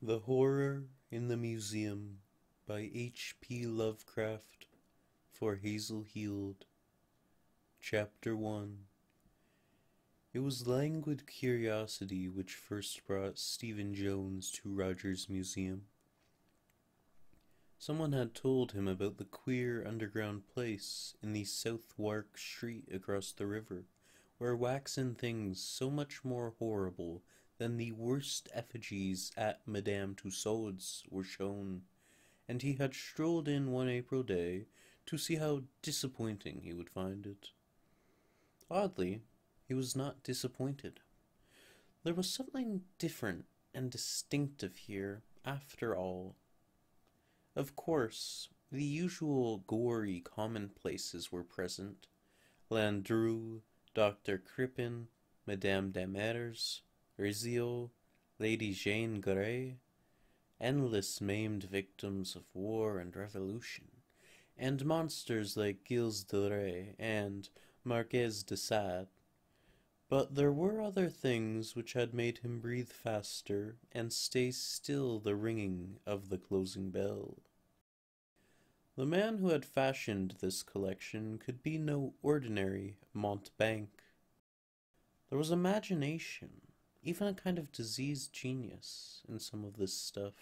The Horror in the Museum by H.P. Lovecraft for Hazel Heald. Chapter 1. It was languid curiosity which first brought Stephen Jones to Rogers' Museum. Someone had told him about the queer underground place in the South Wark Street across the river, where waxen things so much more horrible than the worst effigies at Madame Tussaud's were shown, and he had strolled in one April day to see how disappointing he would find it. Oddly, he was not disappointed. There was something different and distinctive here, after all. Of course, the usual gory commonplaces were present. Landru, Dr. Crippen, Madame Demers, Rizzio, Lady Jane Grey, endless maimed victims of war and revolution, and monsters like Gilles de Rais and Marquez de Sade. But there were other things which had made him breathe faster and stay still the ringing of the closing bell. The man who had fashioned this collection could be no ordinary mountebank. There was imagination, even a kind of diseased genius, in some of this stuff.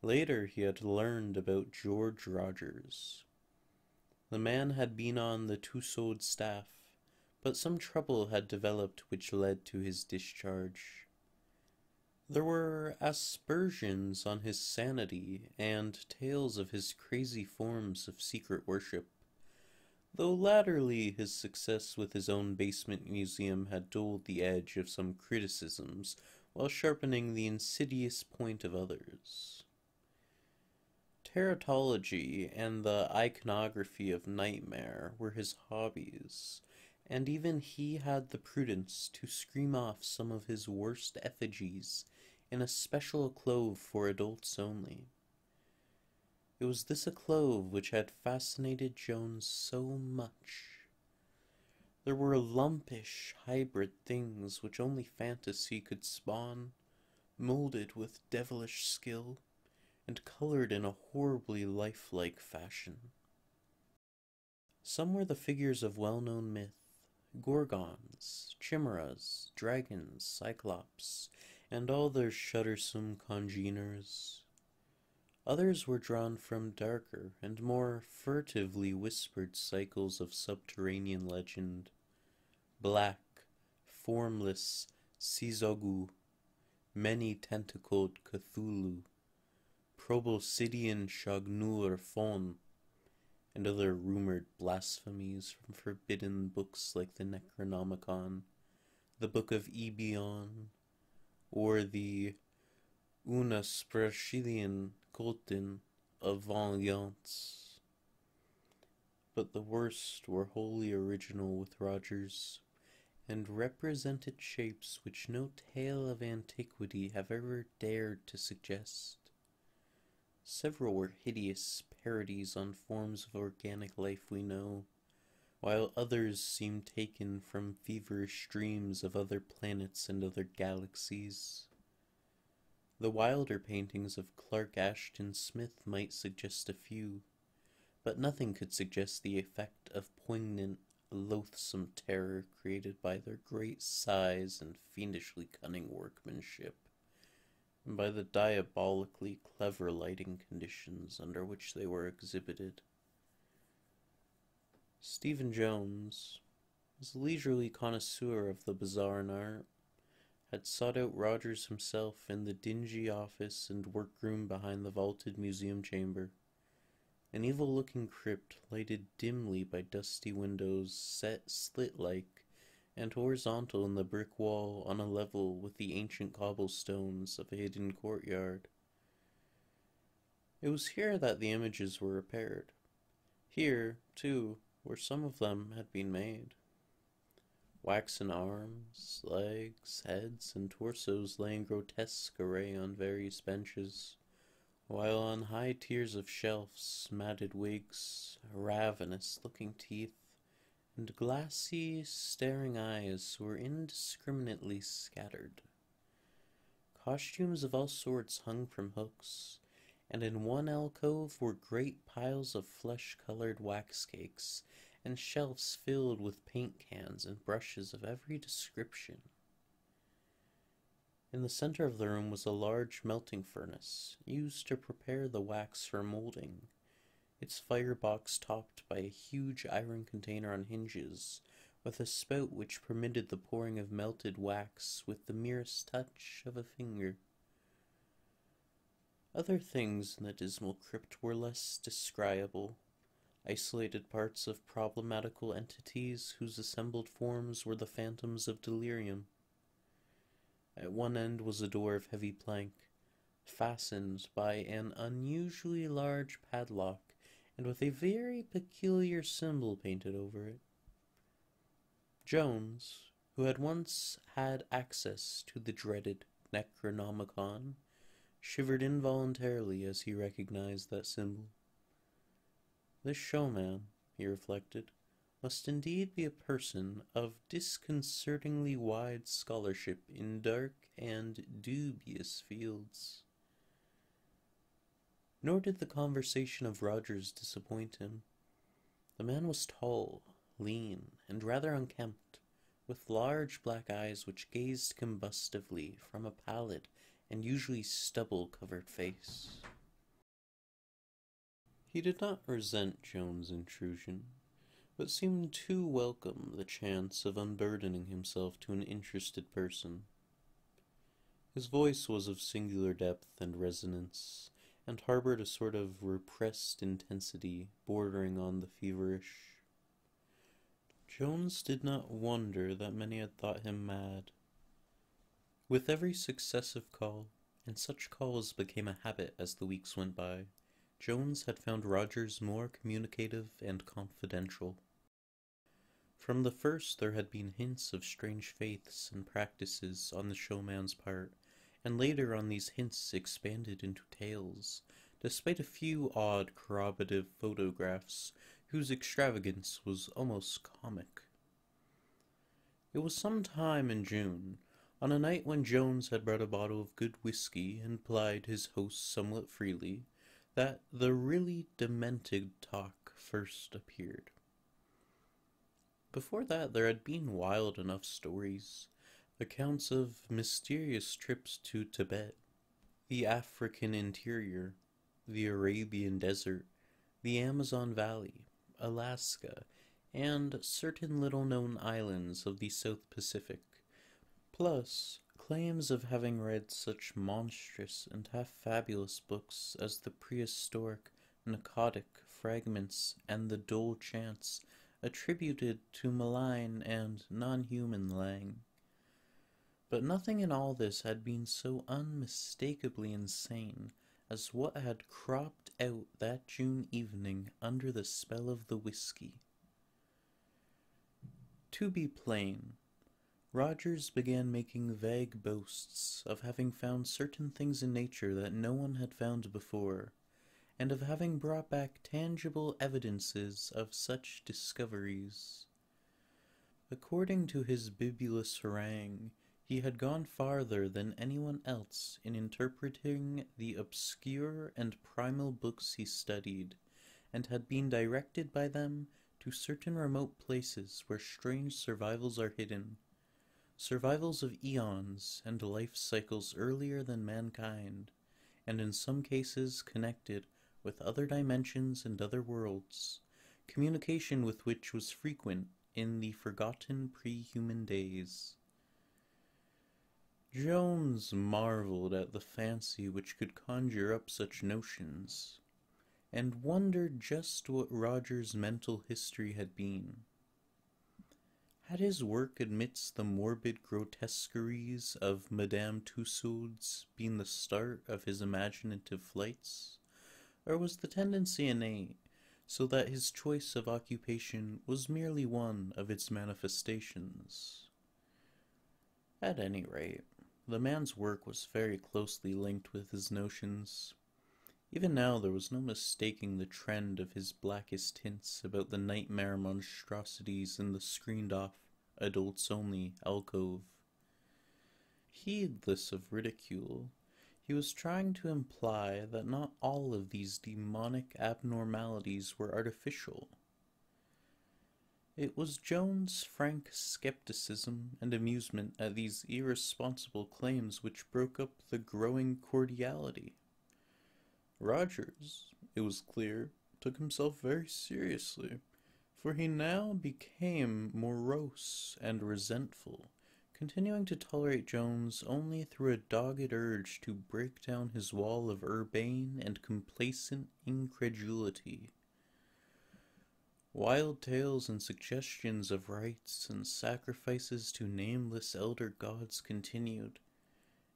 Later he had learned about George Rogers. The man had been on the Tussaud staff, but some trouble had developed which led to his discharge. There were aspersions on his sanity and tales of his crazy forms of secret worship, though latterly his success with his own basement museum had dulled the edge of some criticisms while sharpening the insidious point of others. Teratology and the iconography of nightmare were his hobbies, and even he had the prudence to scream off some of his worst effigies in a special alcove for adults only. It was this alcove which had fascinated Jones so much. There were lumpish hybrid things which only fantasy could spawn, molded with devilish skill, and colored in a horribly lifelike fashion. Some were the figures of well-known myth, gorgons, chimeras, dragons, cyclops, and all their shuddersome congeners. Others were drawn from darker and more furtively whispered cycles of subterranean legend. Black, formless Sizogu, many-tentacled Cthulhu, Proboscidean Shagnur Fon, and other rumored blasphemies from forbidden books like the Necronomicon, the Book of Ebion, or the Unasprachilian Cultin of Vengeance. But the worst were wholly original with Rogers, and represented shapes which no tale of antiquity have ever dared to suggest. Several were hideous parodies on forms of organic life we know, while others seemed taken from feverish dreams of other planets and other galaxies. The wilder paintings of Clark Ashton Smith might suggest a few, but nothing could suggest the effect of poignant, loathsome terror created by their great size and fiendishly cunning workmanship, and by the diabolically clever lighting conditions under which they were exhibited. Stephen Jones, as a leisurely connoisseur of the bizarre in art, had sought out Rogers himself in the dingy office and workroom behind the vaulted museum chamber, an evil-looking crypt lighted dimly by dusty windows set slit-like and horizontal in the brick wall on a level with the ancient cobblestones of a hidden courtyard. It was here that the images were repaired. Here, too, where some of them had been made. Waxen arms, legs, heads, and torsos lay in grotesque array on various benches, while on high tiers of shelves matted wigs, ravenous-looking teeth, and glassy, staring eyes were indiscriminately scattered. Costumes of all sorts hung from hooks, and in one alcove were great piles of flesh-colored wax cakes, and shelves filled with paint cans and brushes of every description. In the center of the room was a large melting furnace, used to prepare the wax for molding, its firebox topped by a huge iron container on hinges, with a spout which permitted the pouring of melted wax with the merest touch of a finger. Other things in the dismal crypt were less descriable, isolated parts of problematical entities whose assembled forms were the phantoms of delirium. At one end was a door of heavy plank, fastened by an unusually large padlock, and with a very peculiar symbol painted over it. Jones, who had once had access to the dreaded Necronomicon, shivered involuntarily as he recognized that symbol. This showman, he reflected, must indeed be a person of disconcertingly wide scholarship in dark and dubious fields. Nor did the conversation of Rogers disappoint him. The man was tall, lean, and rather unkempt, with large black eyes which gazed combustively from a pallid and usually stubble-covered face. He did not resent Jones' intrusion, but seemed to welcome the chance of unburdening himself to an interested person. His voice was of singular depth and resonance, and harbored a sort of repressed intensity bordering on the feverish. Jones did not wonder that many had thought him mad. With every successive call, and such calls became a habit as the weeks went by, Jones had found Rogers more communicative and confidential. From the first there had been hints of strange faiths and practices on the showman's part, and later on these hints expanded into tales, despite a few odd corroborative photographs whose extravagance was almost comic. It was some time in June, on a night when Jones had brought a bottle of good whiskey and plied his host somewhat freely, that the really demented talk first appeared. Before that there had been wild enough stories, accounts of mysterious trips to Tibet, the African interior, the Arabian desert, the Amazon Valley, Alaska, and certain little-known islands of the South Pacific, plus claims of having read such monstrous and half-fabulous books as the prehistoric Narcotic Fragments and the Dull Chants attributed to malign and non-human Lang. But nothing in all this had been so unmistakably insane as what had cropped out that June evening under the spell of the whiskey. To be plain, Rogers began making vague boasts of having found certain things in nature that no one had found before, and of having brought back tangible evidences of such discoveries. According to his bibulous harangue, he had gone farther than anyone else in interpreting the obscure and primal books he studied, and had been directed by them to certain remote places where strange survivals are hidden, survivals of eons and life cycles earlier than mankind, and in some cases connected with other dimensions and other worlds, communication with which was frequent in the forgotten pre-human days. Jones marveled at the fancy which could conjure up such notions, and wondered just what Roger's mental history had been. Had his work amidst the morbid grotesqueries of Madame Tussaud's been the start of his imaginative flights, or was the tendency innate, so that his choice of occupation was merely one of its manifestations? At any rate, the man's work was very closely linked with his notions. Even now there was no mistaking the trend of his blackest hints about the nightmare monstrosities in the screened-off, adults-only alcove. Heedless of ridicule, he was trying to imply that not all of these demonic abnormalities were artificial. It was Joan's frank skepticism and amusement at these irresponsible claims which broke up the growing cordiality. Rogers, it was clear, took himself very seriously, for he now became morose and resentful, continuing to tolerate Jones only through a dogged urge to break down his wall of urbane and complacent incredulity. Wild tales and suggestions of rites and sacrifices to nameless elder gods continued,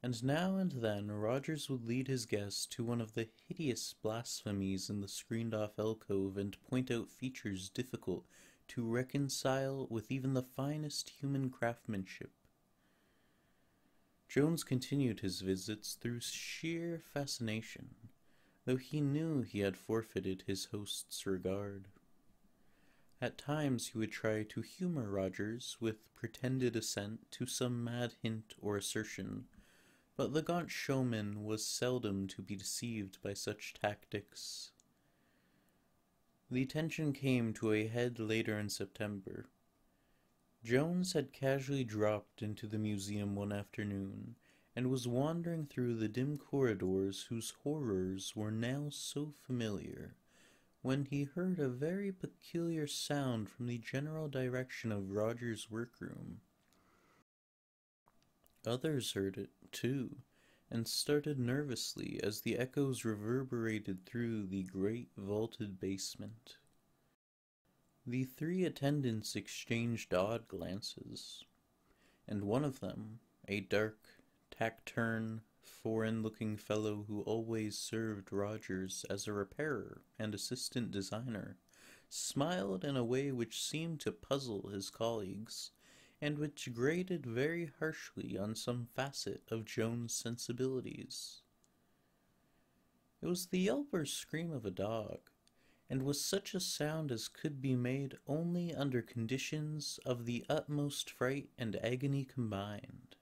and now and then Rogers would lead his guests to one of the hideous blasphemies in the screened-off alcove and point out features difficult to reconcile with even the finest human craftsmanship. Jones continued his visits through sheer fascination, though he knew he had forfeited his host's regard. At times he would try to humor Rogers with pretended assent to some mad hint or assertion, but the gaunt showman was seldom to be deceived by such tactics. The tension came to a head later in September. Jones had casually dropped into the museum one afternoon, and was wandering through the dim corridors whose horrors were now so familiar, when he heard a very peculiar sound from the general direction of Roger's workroom. Others heard it, too, and started nervously as the echoes reverberated through the great vaulted basement. The three attendants exchanged odd glances, and one of them, a dark, taciturn, foreign-looking fellow who always served Rogers as a repairer and assistant designer, smiled in a way which seemed to puzzle his colleagues, and which grated very harshly on some facet of Jones' sensibilities. It was the yelp or scream of a dog, and was such a sound as could be made only under conditions of the utmost fright and agony combined.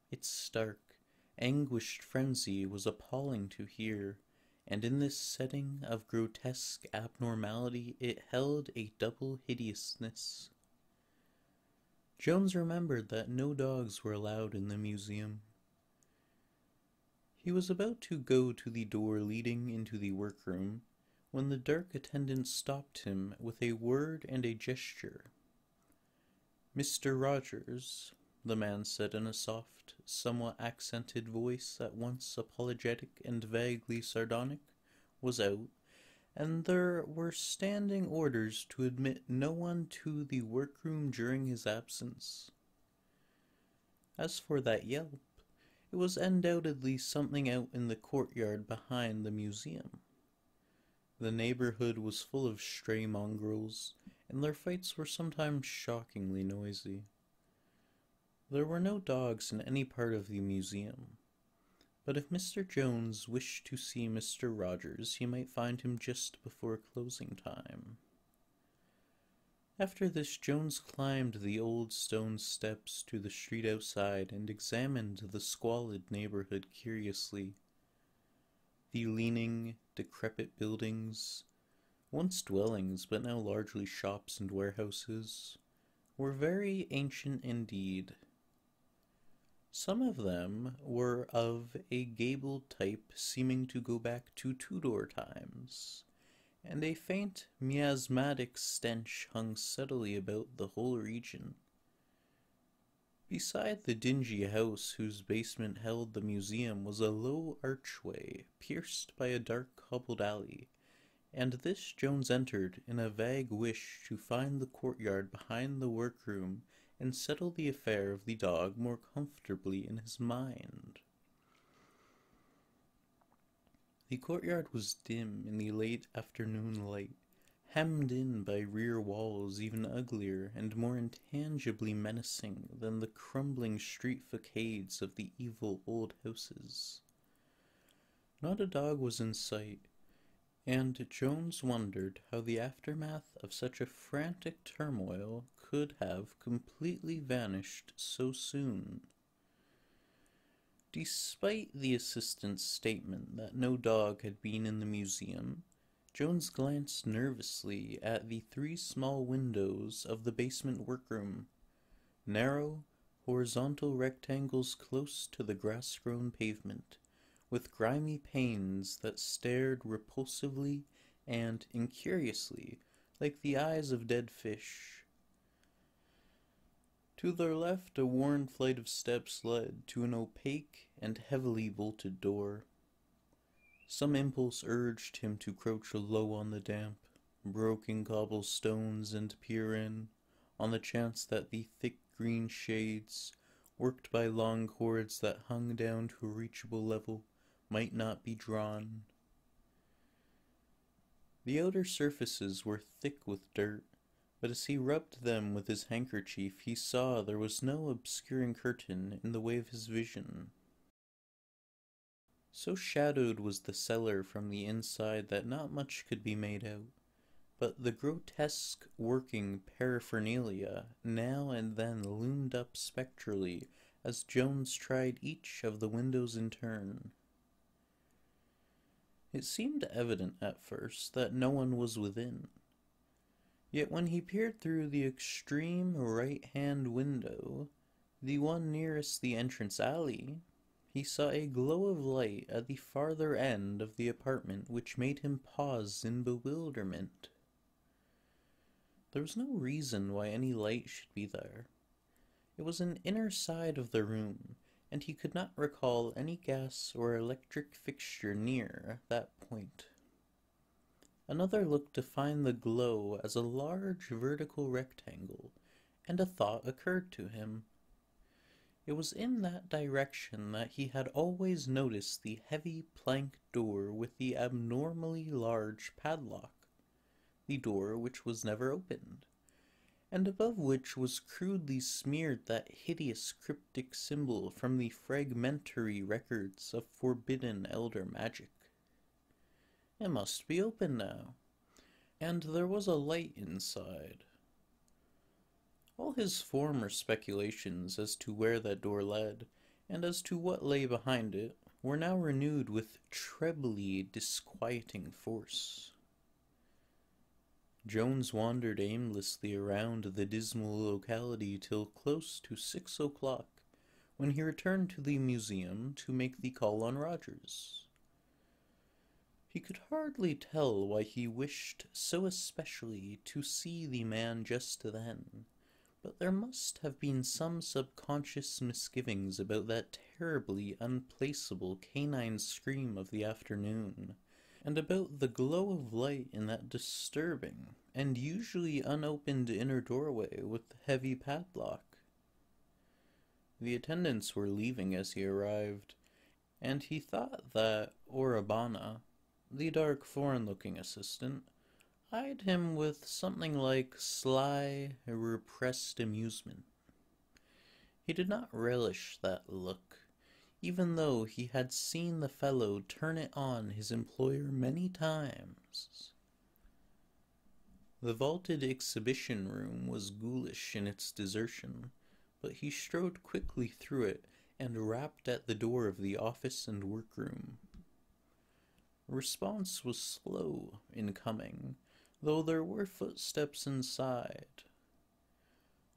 Its stark, anguished frenzy was appalling to hear, and in this setting of grotesque abnormality it held a double hideousness. Jones remembered that no dogs were allowed in the museum. He was about to go to the door leading into the workroom, when the dark attendant stopped him with a word and a gesture. "Mr. Rogers," the man said in a soft, somewhat accented voice at once apologetic and vaguely sardonic, was out, and there were standing orders to admit no one to the workroom during his absence. As for that yelp, it was undoubtedly something out in the courtyard behind the museum. The neighborhood was full of stray mongrels, and their fights were sometimes shockingly noisy. There were no dogs in any part of the museum, but if Mr. Jones wished to see Mr. Rogers, he might find him just before closing time. After this, Jones climbed the old stone steps to the street outside and examined the squalid neighborhood curiously. The leaning, decrepit buildings, once dwellings but now largely shops and warehouses, were very ancient indeed. Some of them were of a gabled type seeming to go back to Tudor times, and a faint miasmatic stench hung subtly about the whole region. Beside the dingy house whose basement held the museum was a low archway pierced by a dark cobbled alley, and this Jones entered in a vague wish to find the courtyard behind the workroom and settle the affair of the dog more comfortably in his mind. The courtyard was dim in the late afternoon light, hemmed in by rear walls even uglier and more intangibly menacing than the crumbling street facades of the evil old houses. Not a dog was in sight, and Jones wondered how the aftermath of such a frantic turmoil could have completely vanished so soon. Despite the assistant's statement that no dog had been in the museum, Jones glanced nervously at the 3 small windows of the basement workroom, narrow, horizontal rectangles close to the grass-grown pavement, with grimy panes that stared repulsively and incuriously like the eyes of dead fish. To their left, a worn flight of steps led to an opaque and heavily bolted door. Some impulse urged him to crouch low on the damp, broken cobblestones and peer in, on the chance that the thick green shades, worked by long cords that hung down to a reachable level, might not be drawn. The outer surfaces were thick with dirt, but as he rubbed them with his handkerchief, he saw there was no obscuring curtain in the way of his vision. So shadowed was the cellar from the inside that not much could be made out, but the grotesque working paraphernalia now and then loomed up spectrally as Jones tried each of the windows in turn. It seemed evident at first that no one was within. Yet when he peered through the extreme right-hand window, the one nearest the entrance alley, he saw a glow of light at the farther end of the apartment which made him pause in bewilderment. There was no reason why any light should be there. It was an inner side of the room, and he could not recall any gas or electric fixture near that point. Another look defined the glow as a large vertical rectangle, and a thought occurred to him. It was in that direction that he had always noticed the heavy plank door with the abnormally large padlock, the door which was never opened, and above which was crudely smeared that hideous cryptic symbol from the fragmentary records of forbidden elder magic. It must be open now, and there was a light inside. All his former speculations as to where that door led, and as to what lay behind it, were now renewed with trebly disquieting force. Jones wandered aimlessly around the dismal locality till close to 6 o'clock, when he returned to the museum to make the call on Rogers. He could hardly tell why he wished so especially to see the man just then, but there must have been some subconscious misgivings about that terribly unplaceable canine scream of the afternoon, and about the glow of light in that disturbing and usually unopened inner doorway with the heavy padlock. The attendants were leaving as he arrived, and he thought that Orabana, the dark foreign-looking assistant, eyed him with something like sly, repressed amusement. He did not relish that look, even though he had seen the fellow turn it on his employer many times. The vaulted exhibition room was ghoulish in its desertion, but he strode quickly through it and rapped at the door of the office and workroom. Response was slow in coming, though there were footsteps inside.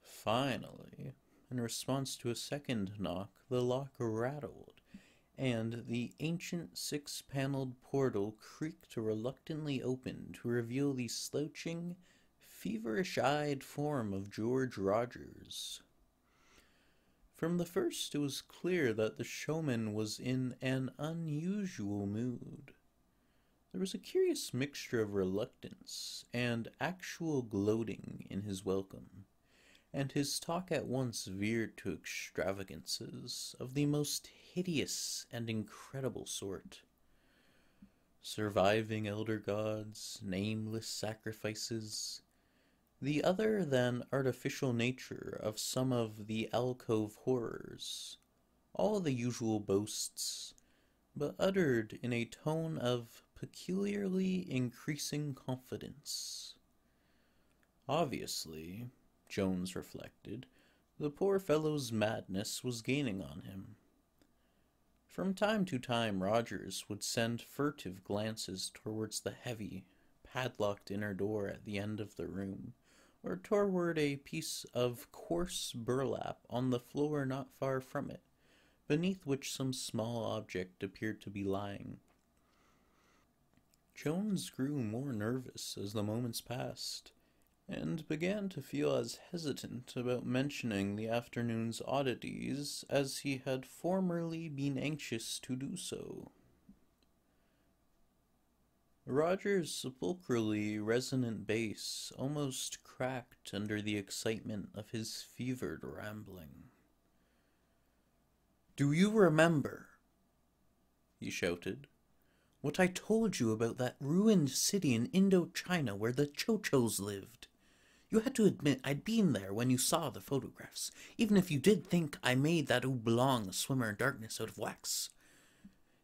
Finally, in response to a second knock, the lock rattled, and the ancient 6-paneled portal creaked reluctantly open to reveal the slouching, feverish-eyed form of George Rogers. From the first, it was clear that the showman was in an unusual mood. There was a curious mixture of reluctance and actual gloating in his welcome, and his talk at once veered to extravagances of the most hideous and incredible sort. Surviving elder gods, nameless sacrifices, the other than artificial nature of some of the alcove horrors, all the usual boasts, but uttered in a tone of peculiarly increasing confidence. Obviously, Jones reflected, the poor fellow's madness was gaining on him. From time to time, Rogers would send furtive glances towards the heavy, padlocked inner door at the end of the room, or toward a piece of coarse burlap on the floor not far from it, beneath which some small object appeared to be lying. Jones grew more nervous as the moments passed, and began to feel as hesitant about mentioning the afternoon's oddities as he had formerly been anxious to do so. Roger's sepulchrally resonant bass almost cracked under the excitement of his fevered rambling. "Do you remember," he shouted, "what I told you about that ruined city in Indochina where the Chochos lived? You had to admit I'd been there when you saw the photographs, even if you did think I made that oblong swimmer in darkness out of wax.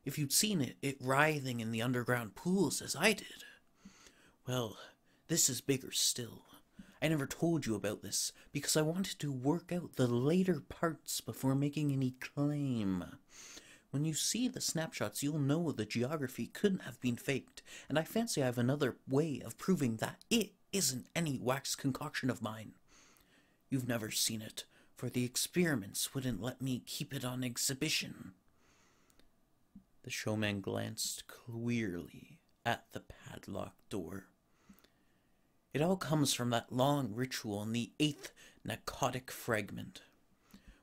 If you'd seen it writhing in the underground pools as I did. Well, this is bigger still. I never told you about this because I wanted to work out the later parts before making any claim. When you see the snapshots, you'll know the geography couldn't have been faked, and I fancy I have another way of proving that it isn't any wax concoction of mine. You've never seen it, for the experiments wouldn't let me keep it on exhibition." The showman glanced queerly at the padlocked door. "It all comes from that long ritual in the 8th narcotic fragment.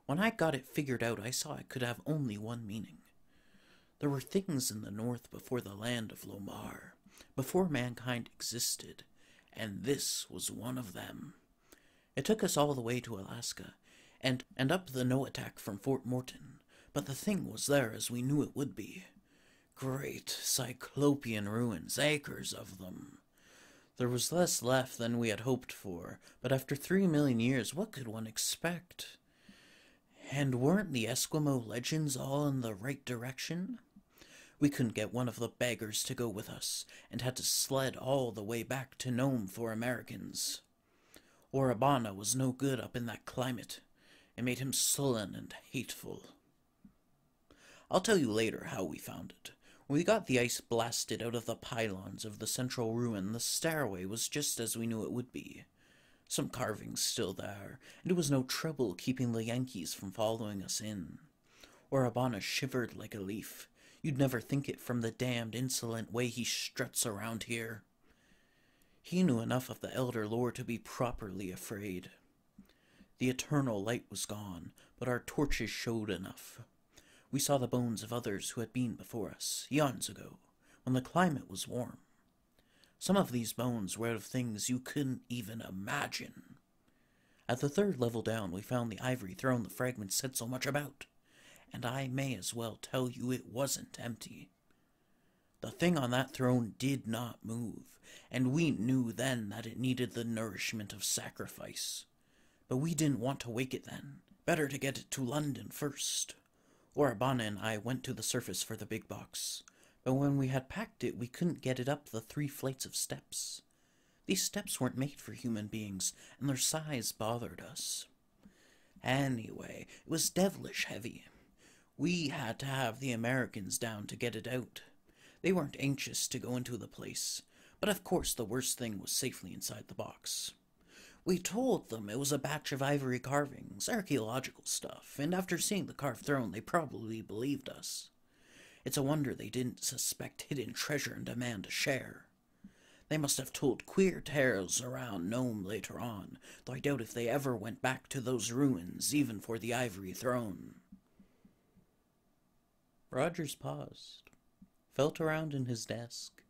When I got it figured out, I saw it could have only one meaning. There were things in the north before the land of Lomar, before mankind existed, and this was one of them. It took us all the way to Alaska, and up the Noatak from Fort Morton, but the thing was there as we knew it would be. Great cyclopean ruins, acres of them. There was less left than we had hoped for, but after 3 million years, what could one expect? And weren't the Eskimo legends all in the right direction? We couldn't get one of the beggars to go with us, and had to sled all the way back to Nome for Americans. Orabana was no good up in that climate. It made him sullen and hateful. I'll tell you later how we found it. When we got the ice blasted out of the pylons of the central ruin, the stairway was just as we knew it would be. Some carvings still there, and it was no trouble keeping the Yankees from following us in. Orabana shivered like a leaf. You'd never think it from the damned insolent way he struts around here. He knew enough of the Elder lore to be properly afraid. The eternal light was gone, but our torches showed enough. We saw the bones of others who had been before us, eons ago, when the climate was warm. Some of these bones were out of things you couldn't even imagine. At the 3rd level down, we found the ivory throne the fragments said so much about, and I may as well tell you it wasn't empty. The thing on that throne did not move, and we knew then that it needed the nourishment of sacrifice. But we didn't want to wake it then. Better to get it to London first. Orabana and I went to the surface for the big box, but when we had packed it, we couldn't get it up the 3 flights of steps. These steps weren't made for human beings, and their size bothered us. Anyway, it was devilish heavy. We had to have the Americans down to get it out. They weren't anxious to go into the place, but of course the worst thing was safely inside the box. We told them it was a batch of ivory carvings, archaeological stuff, and after seeing the carved throne, they probably believed us. It's a wonder they didn't suspect hidden treasure and demand a share. They must have told queer tales around Nome later on, though I doubt if they ever went back to those ruins, even for the ivory throne. Rogers paused, felt around in his desk,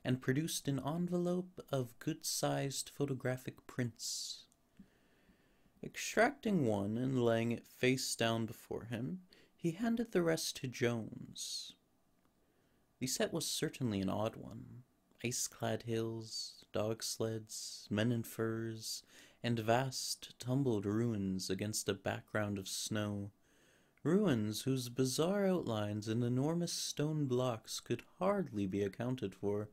and produced an envelope of good-sized photographic prints. Extracting one and laying it face down before him, he handed the rest to Jones. The set was certainly an odd one. Ice-clad hills, dog sleds, men in furs, and vast, tumbled ruins against a background of snow. Ruins whose bizarre outlines and enormous stone blocks could hardly be accounted for.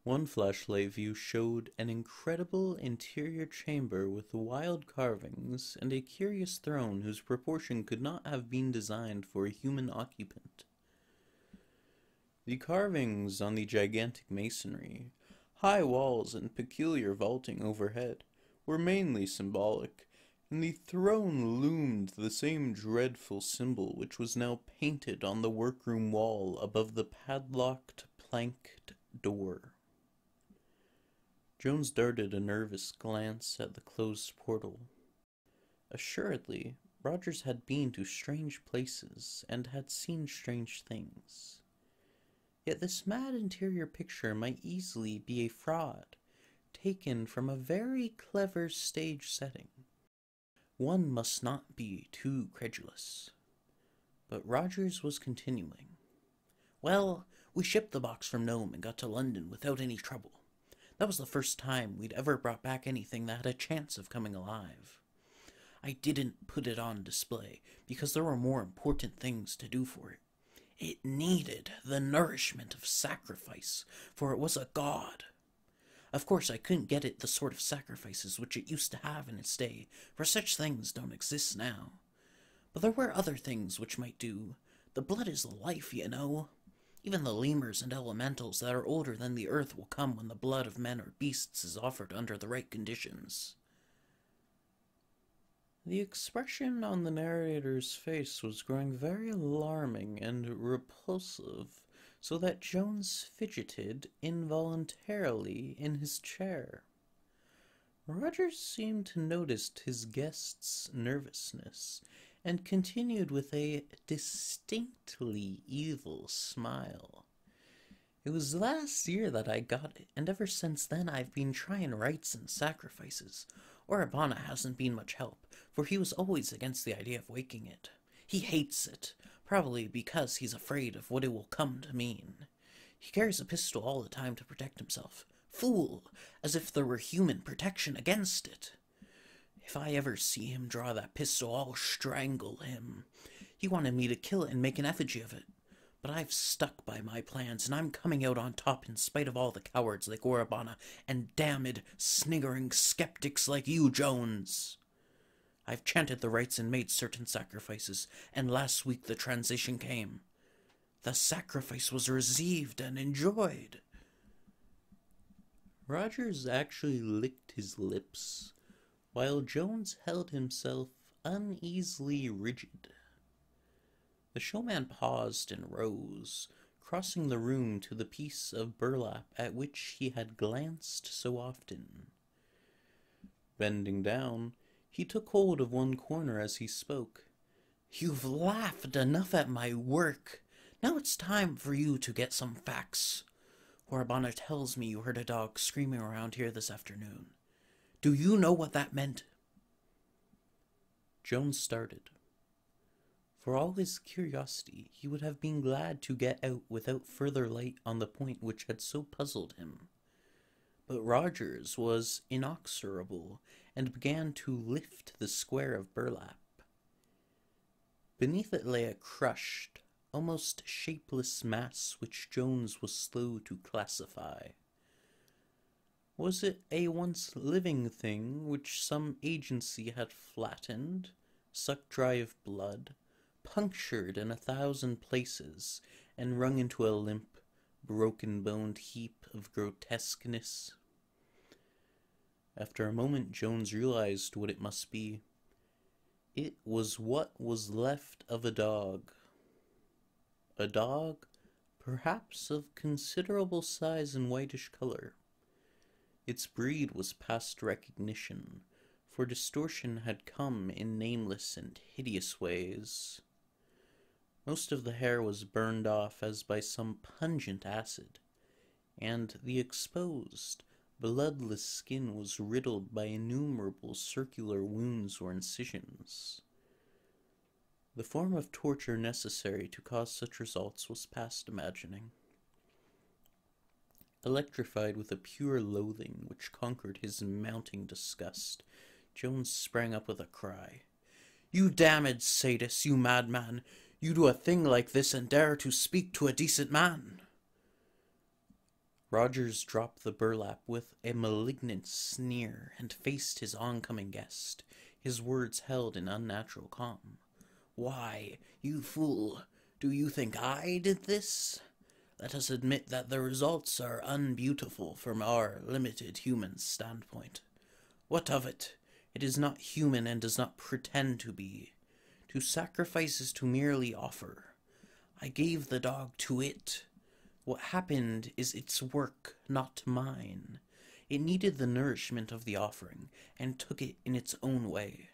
One flashlight view showed an incredible interior chamber with wild carvings and a curious throne whose proportion could not have been designed for a human occupant. The carvings on the gigantic masonry, high walls and peculiar vaulting overhead, were mainly symbolic, and the throne loomed the same dreadful symbol which was now painted on the workroom wall above the padlocked planked door. Jones darted a nervous glance at the closed portal. Assuredly, Rogers had been to strange places and had seen strange things. Yet this mad interior picture might easily be a fraud, taken from a very clever stage setting. One must not be too credulous. But Rogers was continuing. Well, we shipped the box from Nome and got to London without any trouble. That was the first time we'd ever brought back anything that had a chance of coming alive. I didn't put it on display because there were more important things to do for it. It needed the nourishment of sacrifice, for it was a god. Of course, I couldn't get it the sort of sacrifices which it used to have in its day, for such things don't exist now. But there were other things which might do. The blood is life, you know. Even the lemurs and elementals that are older than the earth will come when the blood of men or beasts is offered under the right conditions. The expression on the narrator's face was growing very alarming and repulsive, so that Jones fidgeted involuntarily in his chair. Rogers seemed to notice his guest's nervousness, and continued with a distinctly evil smile. It was last year that I got it, and ever since then I've been trying rites and sacrifices. Orabana hasn't been much help, for he was always against the idea of waking it. He hates it, probably because he's afraid of what it will come to mean. He carries a pistol all the time to protect himself. Fool! As if there were human protection against it. If I ever see him draw that pistol, I'll strangle him. He wanted me to kill it and make an effigy of it. But I've stuck by my plans, and I'm coming out on top in spite of all the cowards like Orabana and damned, sniggering skeptics like you, Jones. I've chanted the rites and made certain sacrifices, and last week the transition came. The sacrifice was received and enjoyed. Rogers actually licked his lips, while Jones held himself uneasily rigid. The showman paused and rose, crossing the room to the piece of burlap at which he had glanced so often. Bending down, he took hold of one corner as he spoke. "You've laughed enough at my work. Now it's time for you to get some facts. Orabana tells me you heard a dog screaming around here this afternoon. Do you know what that meant?" Jones started. For all his curiosity, he would have been glad to get out without further light on the point which had so puzzled him. But Rogers was inexorable, and began to lift the square of burlap. Beneath it lay a crushed, almost shapeless mass which Jones was slow to classify. Was it a once living thing which some agency had flattened, sucked dry of blood, punctured in 1,000 places, and wrung into a limp, broken-boned heap of grotesqueness? After a moment, Jones realized what it must be. It was what was left of a dog. A dog, perhaps of considerable size and whitish color. Its breed was past recognition, for distortion had come in nameless and hideous ways. Most of the hair was burned off as by some pungent acid, and the exposed, bloodless skin was riddled by innumerable circular wounds or incisions. The form of torture necessary to cause such results was past imagining. Electrified with a pure loathing which conquered his mounting disgust, Jones sprang up with a cry. "You damned sadist, you madman! You do a thing like this and dare to speak to a decent man!" Rogers dropped the burlap with a malignant sneer and faced his oncoming guest, his words held in unnatural calm. "Why, you fool, do you think I did this? Let us admit that the results are unbeautiful from our limited human standpoint. What of it? It is not human and does not pretend to be. To sacrifice is to merely offer. I gave the dog to it. What happened is its work, not mine. It needed the nourishment of the offering, and took it in its own way.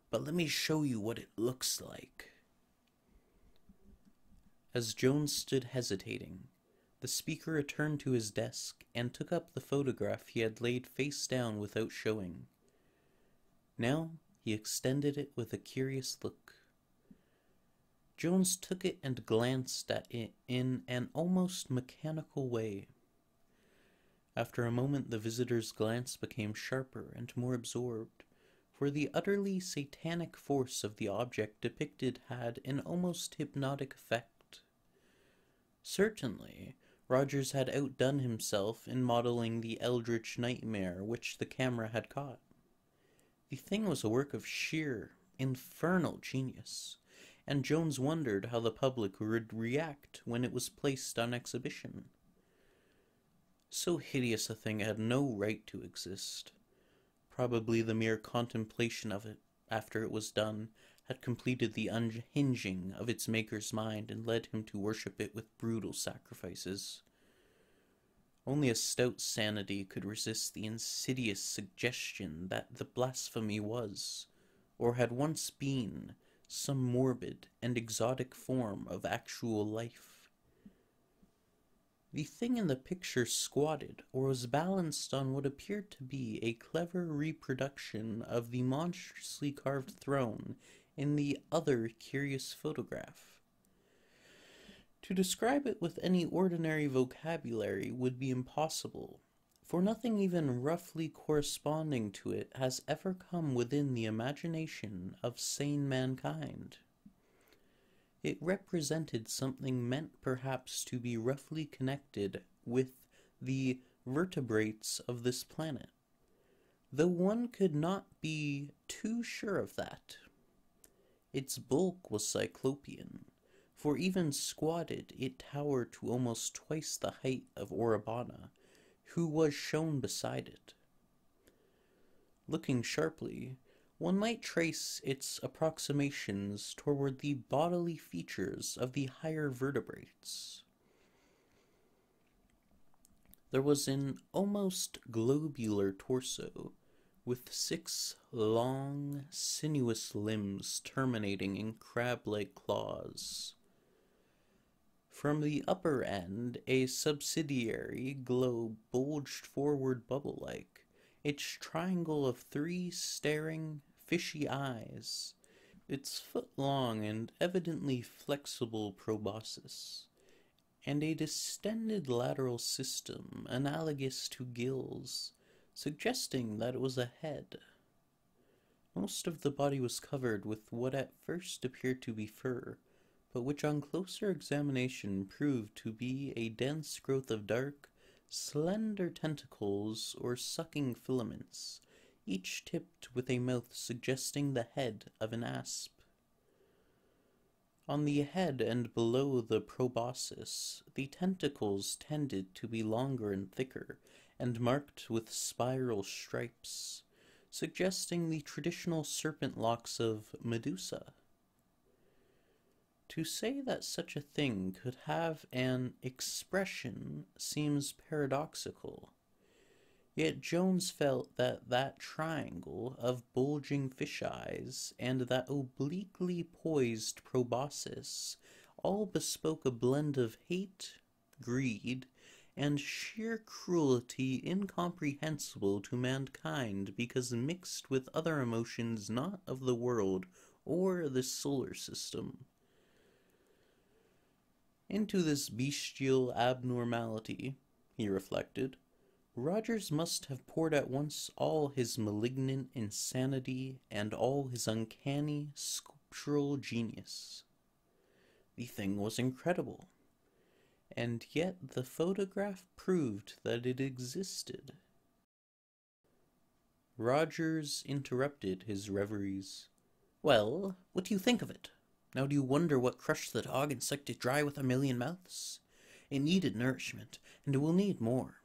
But let me show you what it looks like." As Jones stood hesitating, the speaker returned to his desk and took up the photograph he had laid face down without showing. Now he extended it with a curious look. Jones took it and glanced at it in an almost mechanical way. After a moment the visitor's glance became sharper and more absorbed, for the utterly satanic force of the object depicted had an almost hypnotic effect. Certainly, Rogers had outdone himself in modeling the eldritch nightmare which the camera had caught. The thing was a work of sheer, infernal genius, and Jones wondered how the public would react when it was placed on exhibition. So hideous a thing had no right to exist. Probably the mere contemplation of it, after it was done, had completed the unhinging of its maker's mind and led him to worship it with brutal sacrifices. Only a stout sanity could resist the insidious suggestion that the blasphemy was, or had once been, some morbid and exotic form of actual life. The thing in the picture squatted or was balanced on what appeared to be a clever reproduction of the monstrously carved throne in the other curious photograph. To describe it with any ordinary vocabulary would be impossible, for nothing even roughly corresponding to it has ever come within the imagination of sane mankind. It represented something meant perhaps to be roughly connected with the vertebrates of this planet, though one could not be too sure of that. Its bulk was cyclopean, for even squatted it towered to almost twice the height of Orabana, who was shown beside it. Looking sharply, one might trace its approximations toward the bodily features of the higher vertebrates. There was an almost globular torso, with 6 long, sinuous limbs terminating in crab-like claws. From the upper end, a subsidiary globe bulged forward bubble-like, its triangle of 3 staring, fishy eyes, its foot-long and evidently flexible proboscis, and a distended lateral system analogous to gills, suggesting that it was a head. Most of the body was covered with what at first appeared to be fur, but which on closer examination proved to be a dense growth of dark, slender tentacles or sucking filaments, each tipped with a mouth suggesting the head of an asp. On the head and below the proboscis, the tentacles tended to be longer and thicker, and marked with spiral stripes, suggesting the traditional serpent locks of Medusa. To say that such a thing could have an expression seems paradoxical, yet Jones felt that that triangle of bulging fish eyes and that obliquely poised proboscis all bespoke a blend of hate, greed, and sheer cruelty incomprehensible to mankind because mixed with other emotions not of the world or the solar system. Into this bestial abnormality, he reflected, Rogers must have poured at once all his malignant insanity and all his uncanny sculptural genius. The thing was incredible, and yet the photograph proved that it existed. Rogers interrupted his reveries. "Well, what do you think of it? Now do you wonder what crushed the dog and sucked it dry with a million mouths? It needed nourishment, and it will need more.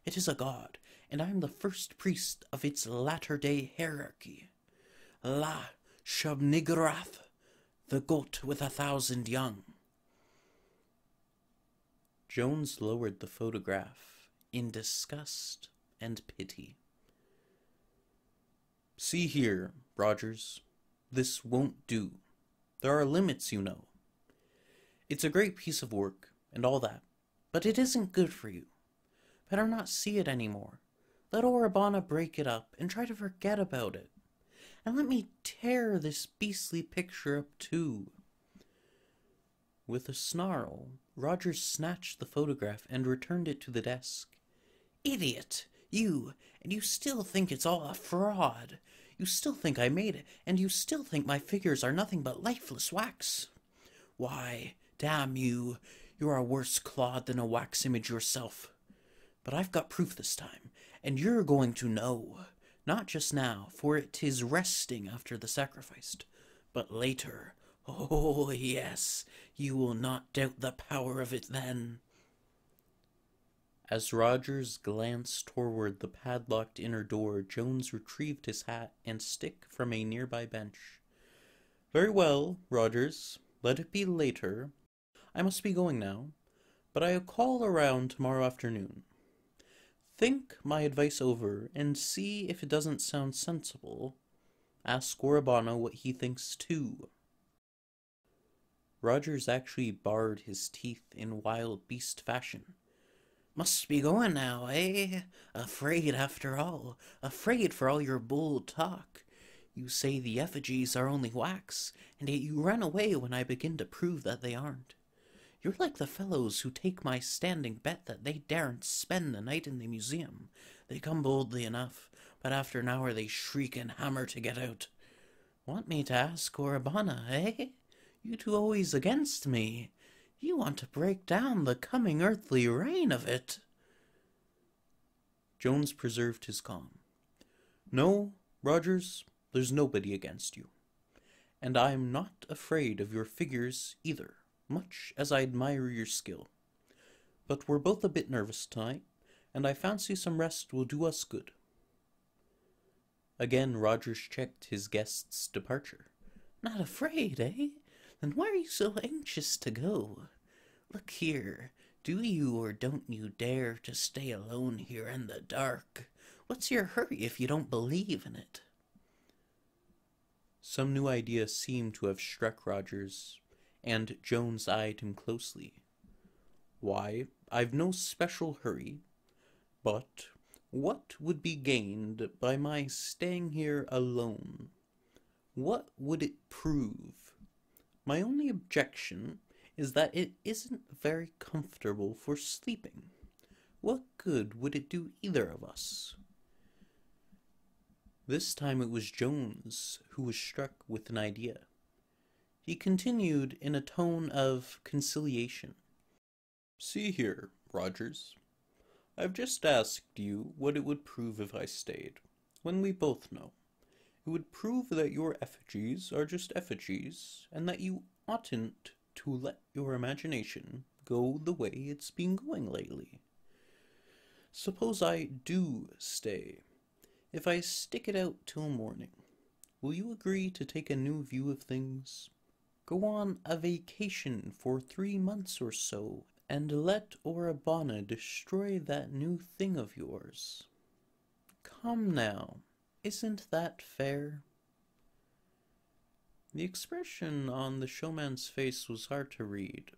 It is a god, and I am the first priest of its latter-day hierarchy. La Shub-Niggurath, the goat with 1,000 young." Jones lowered the photograph in disgust and pity. "See here, Rogers, this won't do. There are limits, you know. It's a great piece of work, and all that, but it isn't good for you. Better not see it anymore. Let Orabana break it up and try to forget about it. And let me tear this beastly picture up too." With a snarl, Rogers snatched the photograph and returned it to the desk. "Idiot! And you still think it's all a fraud. You still think I made it, and you still think my figures are nothing but lifeless wax. Why, damn you, you're a worse clod than a wax image yourself. But I've got proof this time, and you're going to know. Not just now, for it is resting after the sacrifice, but later. Oh, yes, you will not doubt the power of it then." As Rogers glanced toward the padlocked inner door, Jones retrieved his hat and stick from a nearby bench. "Very well, Rogers, let it be later. I must be going now, but I'll call around tomorrow afternoon. Think my advice over and see if it doesn't sound sensible. Ask Orabana what he thinks too." Rogers actually bared his teeth in wild beast fashion. "Must be going now, eh? Afraid after all. Afraid for all your bold talk. You say the effigies are only wax, and yet you run away when I begin to prove that they aren't. You're like the fellows who take my standing bet that they daren't spend the night in the museum. They come boldly enough, but after an hour they shriek and hammer to get out. Want me to ask Orabana, eh? You two always against me. You want to break down the coming earthly reign of it." Jones preserved his calm. "No, Rogers, there's nobody against you. And I'm not afraid of your figures either, much as I admire your skill. But we're both a bit nervous tonight, and I fancy some rest will do us good." Again Rogers checked his guest's departure. "Not afraid, eh? Then why are you so anxious to go? Look here, do you or don't you dare to stay alone here in the dark? What's your hurry if you don't believe in it?" Some new idea seemed to have struck Rogers, and Jones eyed him closely. "Why, I've no special hurry, but what would be gained by my staying here alone? What would it prove? My only objection is that it isn't very comfortable for sleeping. What good would it do either of us?" This time it was Jones who was struck with an idea. He continued in a tone of conciliation. "See here, Rogers. I've just asked you what it would prove if I stayed, when we both know. It would prove that your effigies are just effigies, and that you oughtn't to let your imagination go the way it's been going lately. Suppose I do stay. If I stick it out till morning, will you agree to take a new view of things? Go on a vacation for 3 months or so, and let Orabana destroy that new thing of yours? Come now, isn't that fair?" The expression on the showman's face was hard to read.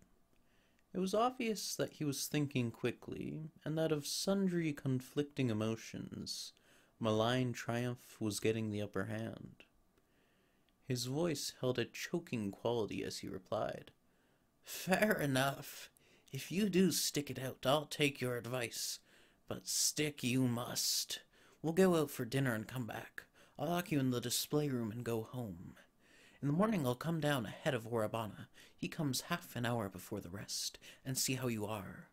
It was obvious that he was thinking quickly, and that of sundry conflicting emotions, malign triumph was getting the upper hand. His voice held a choking quality as he replied, "Fair enough. If you do stick it out, I'll take your advice. But stick you must. We'll go out for dinner and come back. I'll lock you in the display room and go home. In the morning I'll come down ahead of Orabana. He comes half an hour before the rest, and see how you are.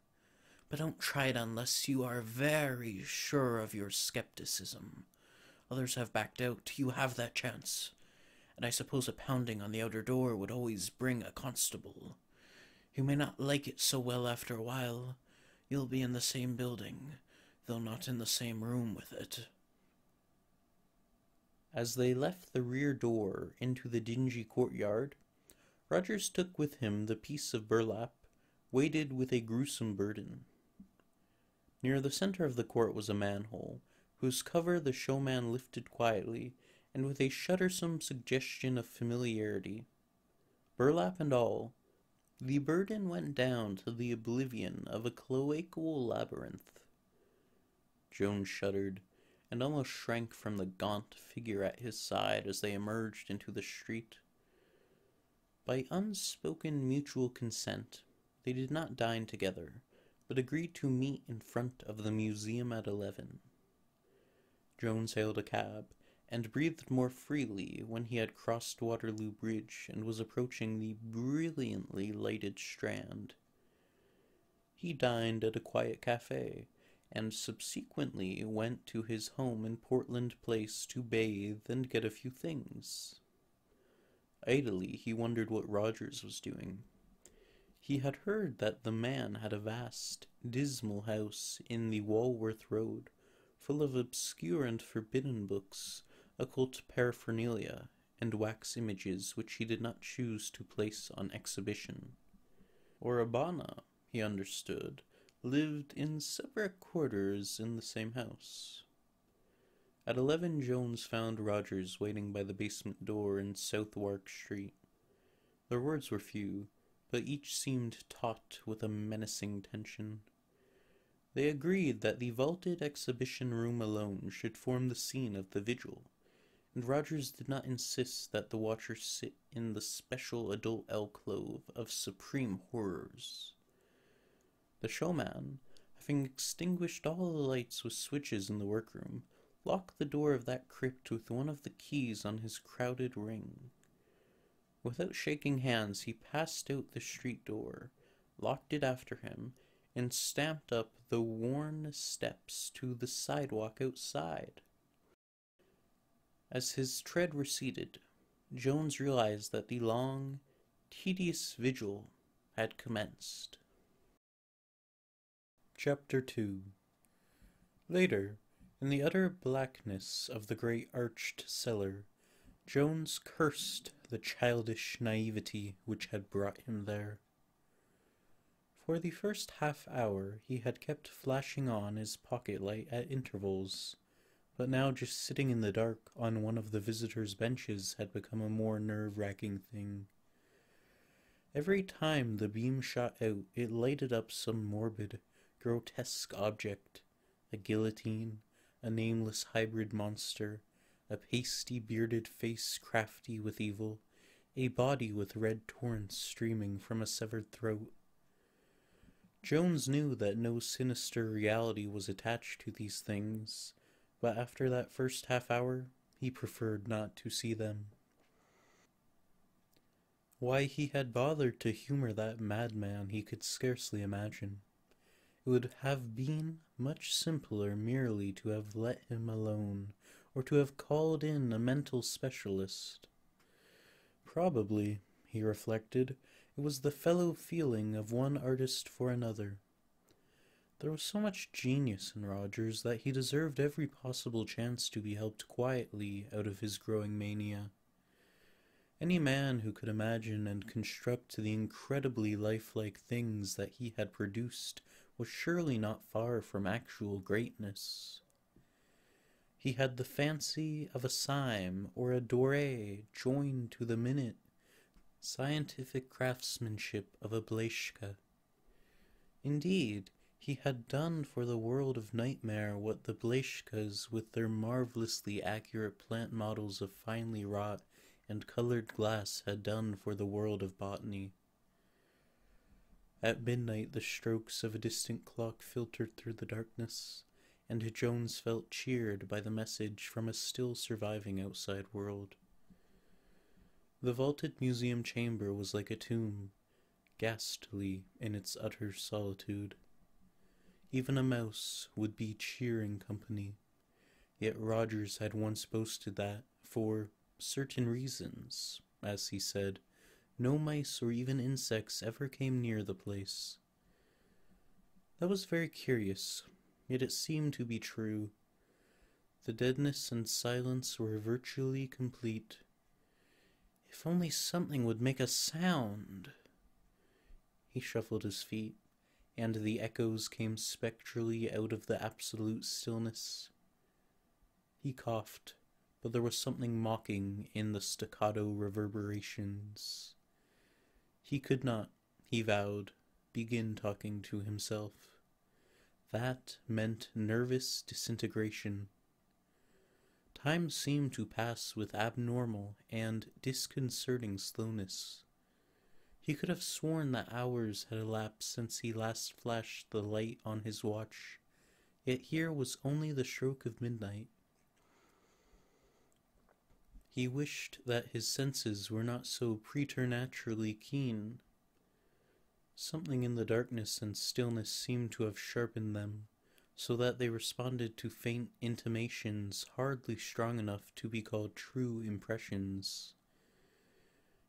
But don't try it unless you are very sure of your skepticism. Others have backed out. You have that chance. And I suppose a pounding on the outer door would always bring a constable. You may not like it so well after a while. You'll be in the same building, though not in the same room with it. As they left the rear door into the dingy courtyard, Rogers took with him the piece of burlap, weighted with a gruesome burden. Near the center of the court was a manhole, whose cover the showman lifted quietly, and with a shuddersome suggestion of familiarity. Burlap and all, the burden went down to the oblivion of a cloacal labyrinth. Jones shuddered, and almost shrank from the gaunt figure at his side as they emerged into the street. By unspoken mutual consent, they did not dine together, but agreed to meet in front of the museum at 11. Jones hailed a cab, and breathed more freely when he had crossed Waterloo Bridge and was approaching the brilliantly lighted Strand. He dined at a quiet cafe, and subsequently went to his home in Portland Place to bathe and get a few things. Idly he wondered what Rogers was doing. He had heard that the man had a vast, dismal house in the Walworth Road, full of obscure and forbidden books, occult paraphernalia, and wax images which he did not choose to place on exhibition. Orabana, he understood, lived in separate quarters in the same house. At 11 Jones found Rogers waiting by the basement door in Southwark Street. Their words were few, but each seemed taut with a menacing tension. They agreed that the vaulted exhibition room alone should form the scene of the vigil, and Rogers did not insist that the watchers sit in the special adult alcove of supreme horrors. The showman, having extinguished all the lights with switches in the workroom, locked the door of that crypt with one of the keys on his crowded ring. Without shaking hands, he passed out the street door, locked it after him, and stamped up the worn steps to the sidewalk outside. As his tread receded, Jones realized that the long, tedious vigil had commenced. Chapter 2. Later, in the utter blackness of the great arched cellar, Jones cursed the childish naivety which had brought him there. For the first half-hour he had kept flashing on his pocket light at intervals, but now just sitting in the dark on one of the visitors' benches had become a more nerve-wracking thing. Every time the beam shot out, it lighted up some morbid, grotesque object, a guillotine, a nameless hybrid monster, a pasty bearded face crafty with evil, a body with red torrents streaming from a severed throat. Jones knew that no sinister reality was attached to these things, but after that first half-hour, he preferred not to see them. Why he had bothered to humor that madman he could scarcely imagine. It would have been much simpler merely to have let him alone, or to have called in a mental specialist. Probably, he reflected, it was the fellow feeling of one artist for another. There was so much genius in Rogers that he deserved every possible chance to be helped quietly out of his growing mania. Any man who could imagine and construct the incredibly lifelike things that he had produced was surely not far from actual greatness. He had the fancy of a Syme or a Doré joined to the minute scientific craftsmanship of a Bleshka. Indeed, he had done for the world of nightmare what the Bleshkas, with their marvelously accurate plant models of finely wrought and colored glass, had done for the world of botany. At midnight the strokes of a distant clock filtered through the darkness, and Jones felt cheered by the message from a still surviving outside world. The vaulted museum chamber was like a tomb, ghastly in its utter solitude. Even a mouse would be cheering company, yet Rogers had once boasted that, for certain reasons, as he said, no mice or even insects ever came near the place. That was very curious, yet it seemed to be true. The deadness and silence were virtually complete. If only something would make a sound. He shuffled his feet, and the echoes came spectrally out of the absolute stillness. He coughed, but there was something mocking in the staccato reverberations. He could not, he vowed, begin talking to himself. That meant nervous disintegration. Time seemed to pass with abnormal and disconcerting slowness. He could have sworn that hours had elapsed since he last flashed the light on his watch, yet here was only the stroke of midnight. He wished that his senses were not so preternaturally keen. Something in the darkness and stillness seemed to have sharpened them, so that they responded to faint intimations hardly strong enough to be called true impressions.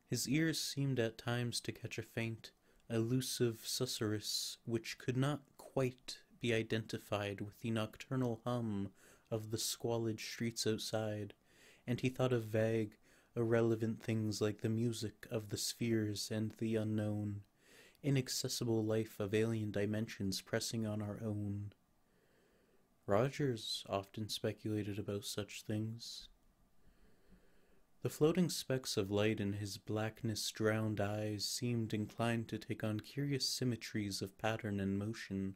His ears seemed at times to catch a faint, elusive susurrus which could not quite be identified with the nocturnal hum of the squalid streets outside, and he thought of vague, irrelevant things like the music of the spheres and the unknown, inaccessible life of alien dimensions pressing on our own. Rogers often speculated about such things. The floating specks of light in his blackness-drowned eyes seemed inclined to take on curious symmetries of pattern and motion.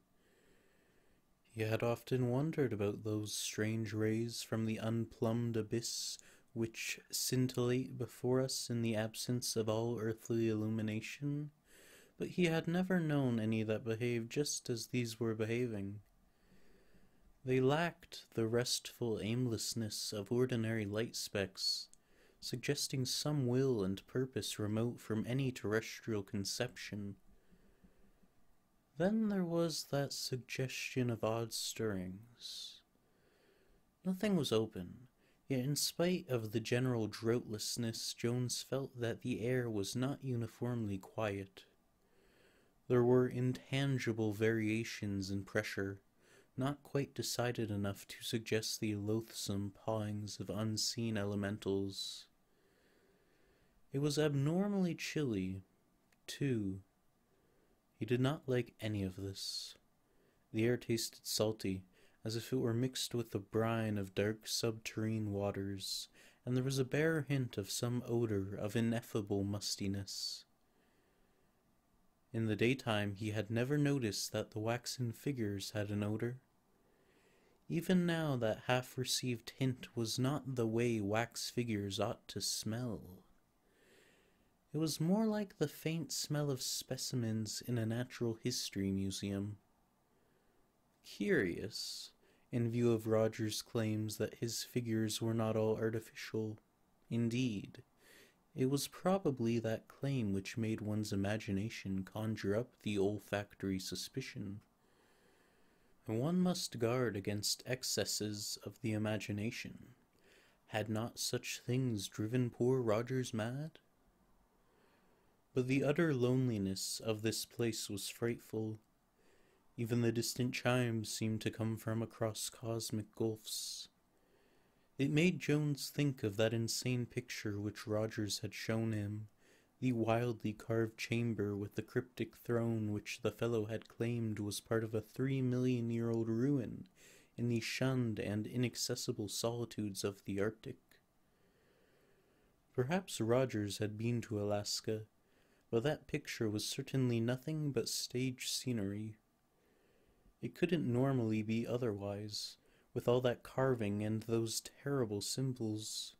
He had often wondered about those strange rays from the unplumbed abyss which scintillate before us in the absence of all earthly illumination, but he had never known any that behaved just as these were behaving. They lacked the restful aimlessness of ordinary light specks, suggesting some will and purpose remote from any terrestrial conception. Then there was that suggestion of odd stirrings. Nothing was open, yet in spite of the general droughtlessness, Jones felt that the air was not uniformly quiet. There were intangible variations in pressure, not quite decided enough to suggest the loathsome pawings of unseen elementals. It was abnormally chilly, too. He did not like any of this. The air tasted salty, as if it were mixed with the brine of dark subterranean waters, and there was a bare hint of some odor of ineffable mustiness. In the daytime he had never noticed that the waxen figures had an odor. Even now that half-received hint was not the way wax figures ought to smell. It was more like the faint smell of specimens in a natural history museum. Curious, in view of Roger's claims that his figures were not all artificial. Indeed, it was probably that claim which made one's imagination conjure up the olfactory suspicion. And one must guard against excesses of the imagination. Had not such things driven poor Rogers mad? But the utter loneliness of this place was frightful. Even the distant chimes seemed to come from across cosmic gulfs. It made Jones think of that insane picture which Rogers had shown him, the wildly carved chamber with the cryptic throne which the fellow had claimed was part of a 3-million-year-old ruin in the shunned and inaccessible solitudes of the Arctic. Perhaps Rogers had been to Alaska, but that picture was certainly nothing but stage scenery. It couldn't normally be otherwise, with all that carving and those terrible symbols,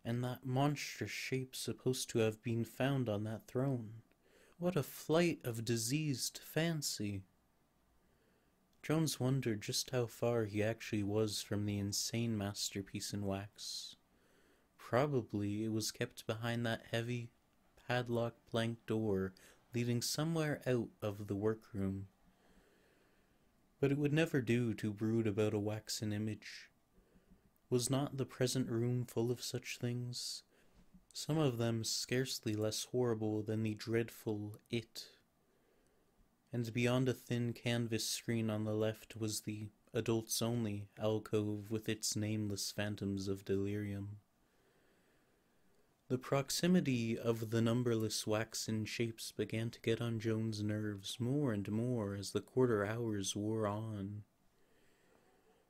and that monstrous shape supposed to have been found on that throne. What a flight of diseased fancy! Jones wondered just how far he actually was from the insane masterpiece in wax. Probably it was kept behind that heavy, padlocked plank door leading somewhere out of the workroom. But it would never do to brood about a waxen image. Was not the present room full of such things? Some of them scarcely less horrible than the dreadful It. And beyond a thin canvas screen on the left was the adults-only alcove with its nameless phantoms of delirium. The proximity of the numberless waxen shapes began to get on Joan's nerves more and more as the quarter hours wore on.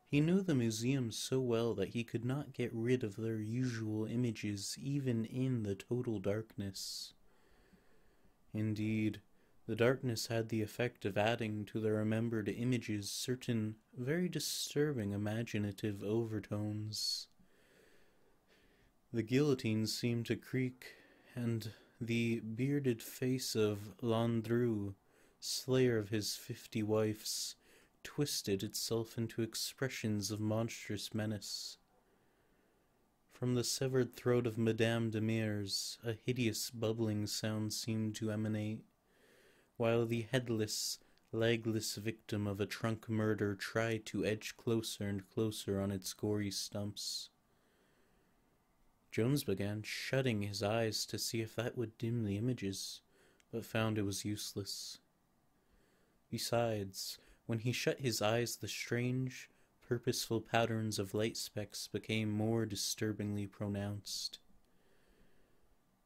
He knew the museum so well that he could not get rid of their usual images even in the total darkness. Indeed, the darkness had the effect of adding to the remembered images certain very disturbing imaginative overtones. The guillotine seemed to creak, and the bearded face of Landru, slayer of his 50 wives, twisted itself into expressions of monstrous menace. From the severed throat of Madame de Mears, a hideous bubbling sound seemed to emanate, while the headless, legless victim of a trunk murder tried to edge closer and closer on its gory stumps. Jones began shutting his eyes to see if that would dim the images, but found it was useless. Besides, when he shut his eyes, the strange, purposeful patterns of light specks became more disturbingly pronounced.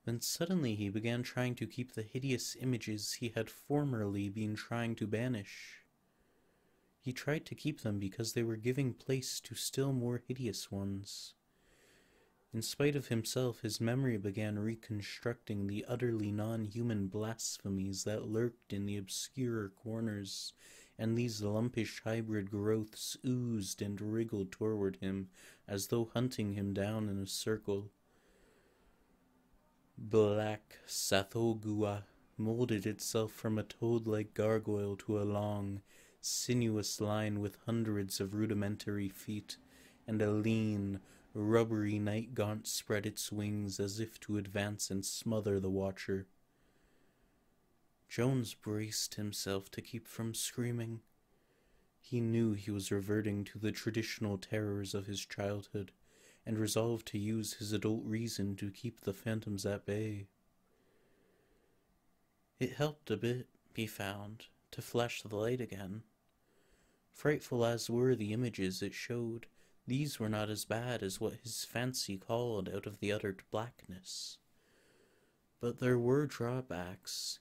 Then suddenly he began trying to keep the hideous images he had formerly been trying to banish. He tried to keep them because they were giving place to still more hideous ones. In spite of himself, his memory began reconstructing the utterly non-human blasphemies that lurked in the obscurer corners, and these lumpish hybrid growths oozed and wriggled toward him, as though hunting him down in a circle. Black Sathogua molded itself from a toad-like gargoyle to a long, sinuous line with hundreds of rudimentary feet, and a lean, rubbery night gaunt spread its wings as if to advance and smother the watcher. Jones braced himself to keep from screaming. He knew he was reverting to the traditional terrors of his childhood, and resolved to use his adult reason to keep the phantoms at bay. It helped a bit, he found, to flash the light again. Frightful as were the images it showed, these were not as bad as what his fancy called out of the utter blackness. But there were drawbacks.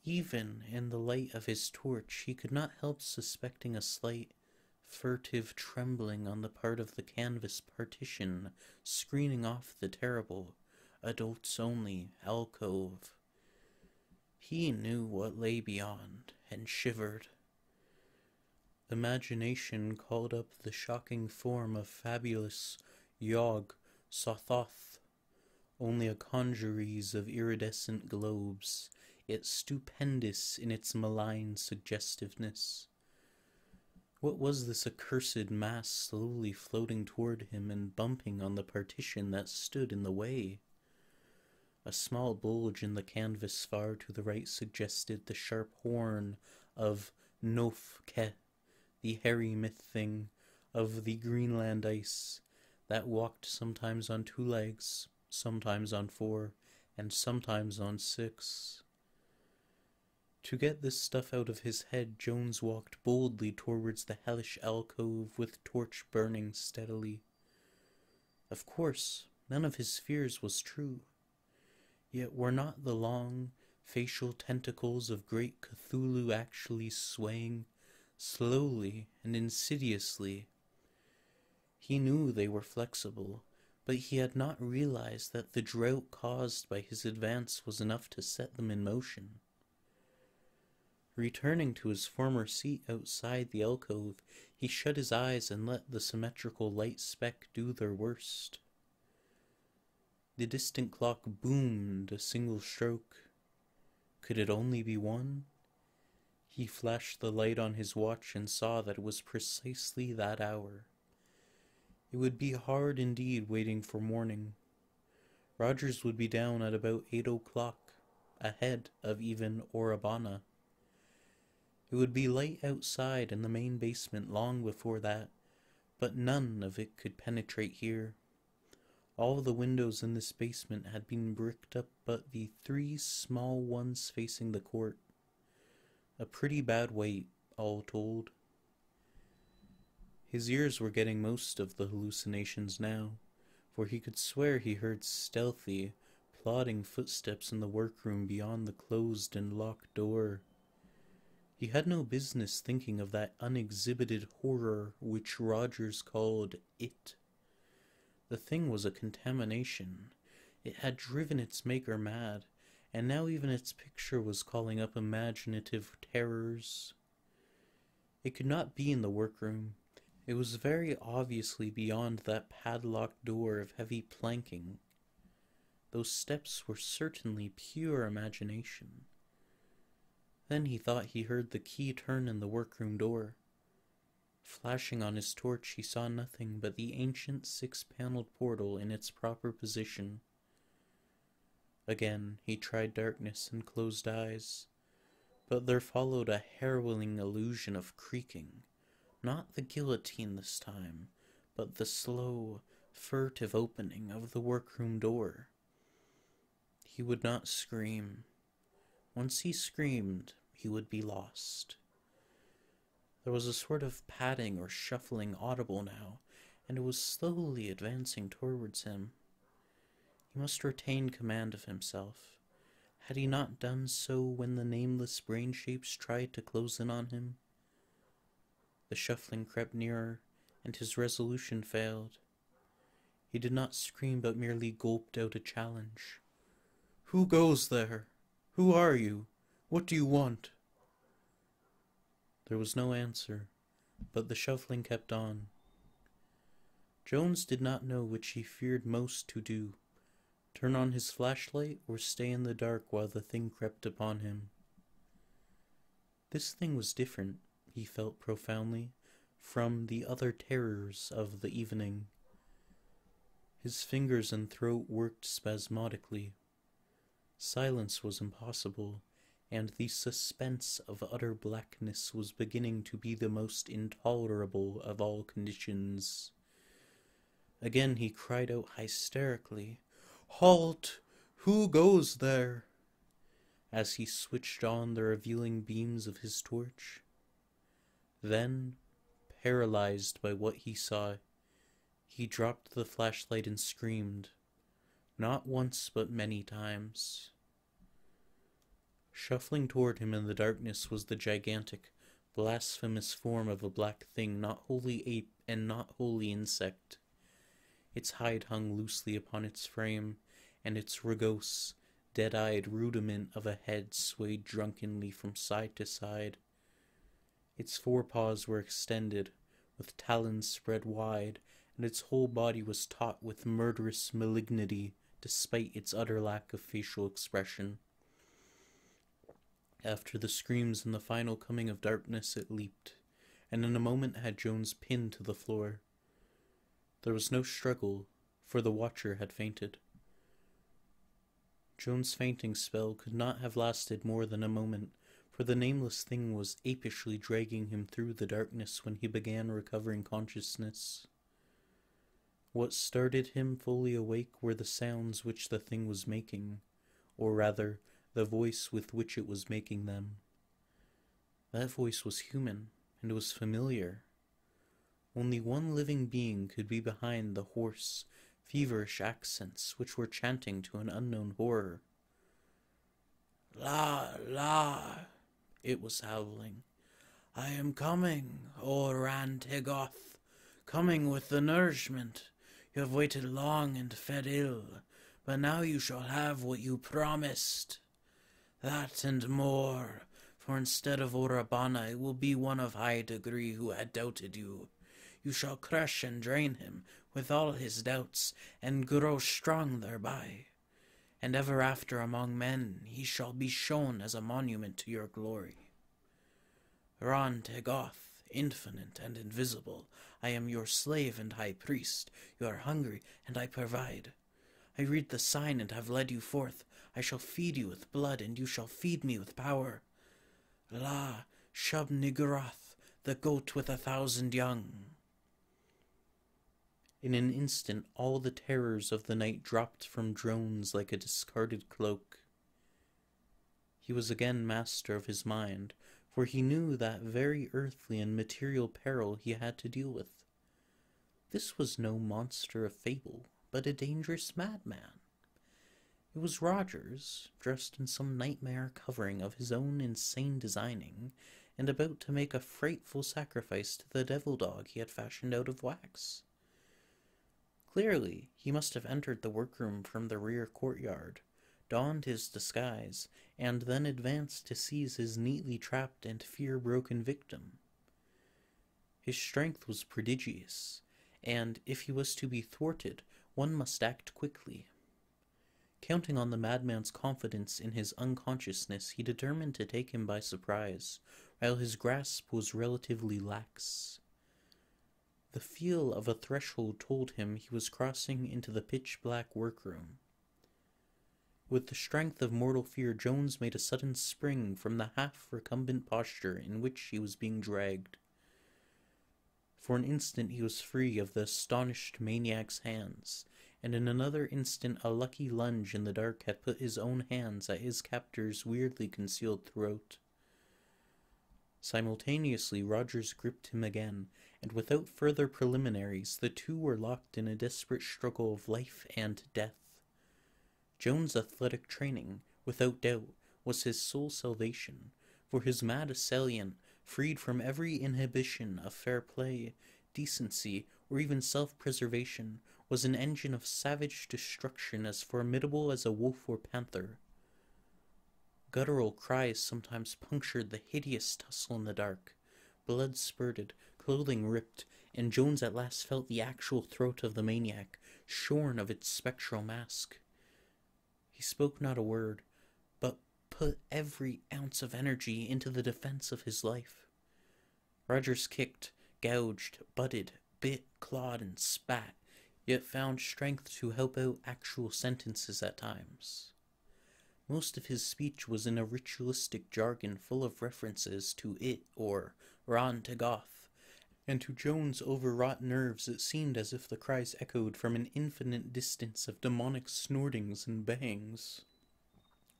Even in the light of his torch, he could not help suspecting a slight, furtive trembling on the part of the canvas partition, screening off the terrible, adults-only alcove. He knew what lay beyond, and shivered. Imagination called up the shocking form of fabulous Yog Sothoth, only a congeries of iridescent globes, yet stupendous in its malign suggestiveness. What was this accursed mass slowly floating toward him and bumping on the partition that stood in the way? A small bulge in the canvas far to the right suggested the sharp horn of Nofke, the hairy myth thing of the Greenland ice that walked sometimes on 2 legs, sometimes on 4, and sometimes on 6. To get this stuff out of his head, Jones walked boldly towards the hellish alcove with torch burning steadily. Of course, none of his fears was true. Yet were not the long, facial tentacles of great Cthulhu actually swaying, slowly and insidiously? He knew they were flexible, but he had not realized that the drought caused by his advance was enough to set them in motion. Returning to his former seat outside the alcove, he shut his eyes and let the symmetrical light speck do their worst. The distant clock boomed a single stroke. Could it only be 1? He flashed the light on his watch and saw that it was precisely that hour. It would be hard indeed waiting for morning, Rogers would be down at about 8 o'clock, ahead of even Orabana. It would be light outside in the main basement long before that, but none of it could penetrate here. All the windows in this basement had been bricked up but the 3 small ones facing the court. A pretty bad weight, all told. His ears were getting most of the hallucinations now, for he could swear he heard stealthy, plodding footsteps in the workroom beyond the closed and locked door. He had no business thinking of that unexhibited horror which Rogers called it. The thing was a contamination. It had driven its maker mad, and now even its picture was calling up imaginative terrors. It could not be in the workroom. It was very obviously beyond that padlocked door of heavy planking. Those steps were certainly pure imagination. Then he thought he heard the key turn in the workroom door. Flashing on his torch, he saw nothing but the ancient 6-paneled portal in its proper position. Again he tried darkness and closed eyes, but there followed a harrowing illusion of creaking. Not the guillotine this time, but the slow, furtive opening of the workroom door. He would not scream. Once he screamed, he would be lost. There was a sort of padding or shuffling audible now, and it was slowly advancing towards him. He must retain command of himself. Had he not done so when the nameless brain shapes tried to close in on him? The shuffling crept nearer, and his resolution failed. He did not scream, but merely gulped out a challenge. "Who goes there? Who are you? What do you want?" There was no answer, but the shuffling kept on. Jones did not know which he feared most to do, turn on his flashlight or stay in the dark while the thing crept upon him. This thing was different, he felt profoundly, from the other terrors of the evening. His fingers and throat worked spasmodically. Silence was impossible, and the suspense of utter blackness was beginning to be the most intolerable of all conditions. Again he cried out hysterically, "Halt! Who goes there?" as he switched on the revealing beams of his torch. Then, paralyzed by what he saw, he dropped the flashlight and screamed, not once but many times. Shuffling toward him in the darkness was the gigantic, blasphemous form of a black thing, not wholly ape and not wholly insect. Its hide hung loosely upon its frame, and its rugose, dead-eyed rudiment of a head swayed drunkenly from side to side. Its forepaws were extended, with talons spread wide, and its whole body was taut with murderous malignity, despite its utter lack of facial expression. After the screams and the final coming of darkness, it leaped, and in a moment had Jones pinned to the floor. There was no struggle, for the watcher had fainted. Jones' fainting spell could not have lasted more than a moment, for the nameless thing was apishly dragging him through the darkness when he began recovering consciousness. What started him fully awake were the sounds which the thing was making, or rather, the voice with which it was making them. That voice was human, and was familiar. Only one living being could be behind the hoarse, feverish accents which were chanting to an unknown horror. "La, la," it was howling. "I am coming, O Rantegoth, coming with the nourishment. You have waited long and fed ill, but now you shall have what you promised. That and more, for instead of Orabana, it will be one of high degree who had doubted you. You shall crush and drain him with all his doubts, and grow strong thereby. And ever after among men he shall be shown as a monument to your glory. Rantegoth, infinite and invisible, I am your slave and high priest. You are hungry, and I provide. I read the sign and have led you forth. I shall feed you with blood, and you shall feed me with power. La, Shub Niggurath, the goat with 1,000 young. In an instant all the terrors of the night dropped from Drones like a discarded cloak. He was again master of his mind, for he knew that very earthly and material peril he had to deal with. This was no monster of fable, but a dangerous madman. It was Rogers, dressed in some nightmare covering of his own insane designing, and about to make a frightful sacrifice to the devil dog he had fashioned out of wax. Clearly, he must have entered the workroom from the rear courtyard, donned his disguise, and then advanced to seize his neatly trapped and fear-broken victim. His strength was prodigious, and if he was to be thwarted, one must act quickly. Counting on the madman's confidence in his unconsciousness, he determined to take him by surprise, while his grasp was relatively lax. The feel of a threshold told him he was crossing into the pitch-black workroom. With the strength of mortal fear, Jones made a sudden spring from the half-recumbent posture in which he was being dragged. For an instant he was free of the astonished maniac's hands, and in another instant a lucky lunge in the dark had put his own hands at his captor's weirdly concealed throat. Simultaneously, Rogers gripped him again, and without further preliminaries, the two were locked in a desperate struggle of life and death. Jones' athletic training, without doubt, was his sole salvation, for his mad assailant, freed from every inhibition of fair play, decency, or even self-preservation, was an engine of savage destruction as formidable as a wolf or panther. Guttural cries sometimes punctured the hideous tussle in the dark. Blood spurted, clothing ripped, and Jones at last felt the actual throat of the maniac, shorn of its spectral mask. He spoke not a word, but put every ounce of energy into the defense of his life. Rogers kicked, gouged, butted, bit, clawed, and spat, yet found strength to help out actual sentences at times. Most of his speech was in a ritualistic jargon full of references to it or Ron Tagoth, and to Jones' overwrought nerves it seemed as if the cries echoed from an infinite distance of demonic snortings and bangs.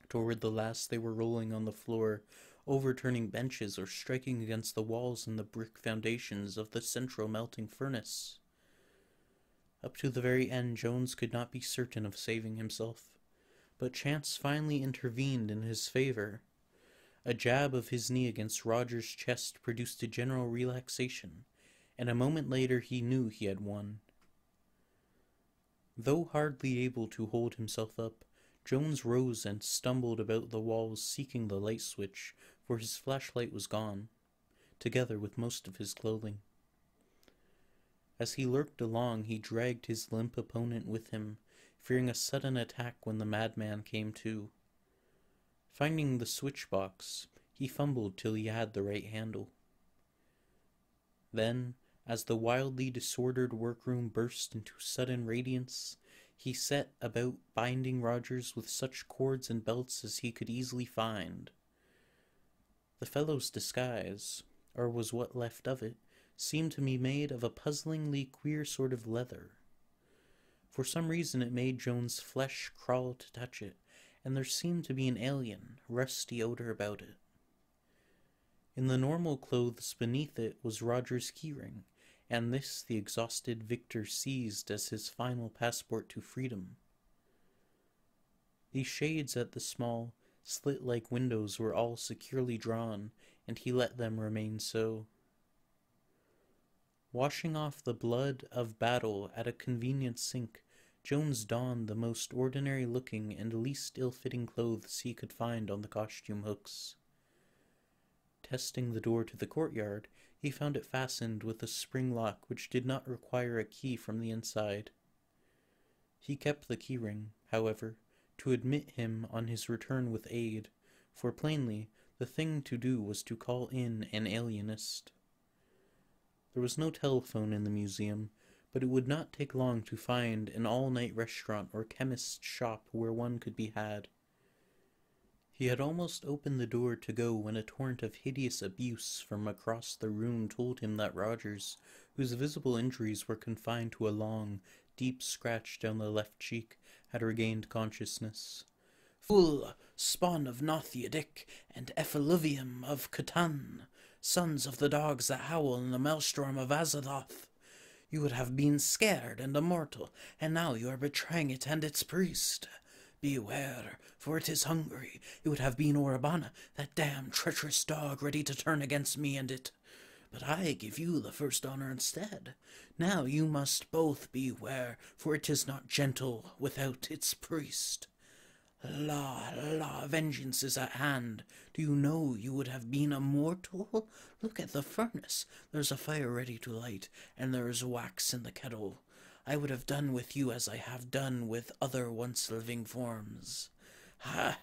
Toward the last they were rolling on the floor, overturning benches or striking against the walls and the brick foundations of the central melting furnace. Up to the very end Jones could not be certain of saving himself, but chance finally intervened in his favor. A jab of his knee against Rogers' chest produced a general relaxation, and a moment later he knew he had won. Though hardly able to hold himself up, Jones rose and stumbled about the walls seeking the light switch, for his flashlight was gone, together with most of his clothing. As he lurked along, he dragged his limp opponent with him, fearing a sudden attack when the madman came to. Finding the switch box, he fumbled till he had the right handle. Then, as the wildly disordered workroom burst into sudden radiance, he set about binding Rogers with such cords and belts as he could easily find. The fellow's disguise, or was what left of it, seemed to be made of a puzzlingly queer sort of leather. For some reason it made Jones' flesh crawl to touch it, and there seemed to be an alien, rusty odor about it. In the normal clothes beneath it was Roger's keyring, and this the exhausted victor seized as his final passport to freedom. The shades at the small, slit-like windows were all securely drawn, and he let them remain so. Washing off the blood of battle at a convenient sink, Jones donned the most ordinary-looking and least ill-fitting clothes he could find on the costume hooks. Testing the door to the courtyard, he found it fastened with a spring lock which did not require a key from the inside. He kept the keyring, however, to admit him on his return with aid, for plainly the thing to do was to call in an alienist. There was no telephone in the museum, but it would not take long to find an all-night restaurant or chemist's shop where one could be had. He had almost opened the door to go when a torrent of hideous abuse from across the room told him that Rogers, whose visible injuries were confined to a long, deep scratch down the left cheek, had regained consciousness. "Fool, spawn of Nothiedik and Ephiluvium of Catan, sons of the dogs that howl in the maelstrom of Azathoth. You would have been scared and immortal, and now you are betraying it and its priest. Beware, for it is hungry. It would have been Orabana, that damn treacherous dog, ready to turn against me and it. But I give you the first honor instead. Now you must both beware, for it is not gentle without its priest. La, vengeance is at hand. Do you know you would have been immortal? Look at the furnace. There's a fire ready to light, and there is wax in the kettle. I would have done with you as I have done with other once-living forms. Ha!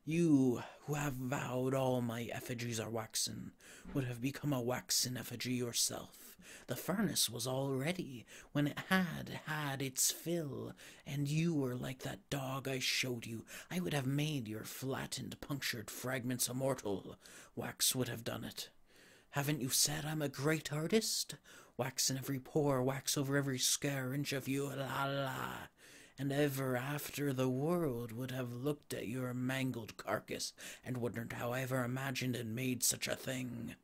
You, who have vowed all my effigies are waxen, would have become a waxen effigy yourself. The furnace was all ready when it had its fill, and you were like that dog I showed you. I would have made your flattened, punctured fragments immortal. Wax would have done it. Haven't you said I'm a great artist? Wax in every pore, wax over every square inch of you, la. And ever after the world would have looked at your mangled carcass and wondered how I ever imagined and made such a thing.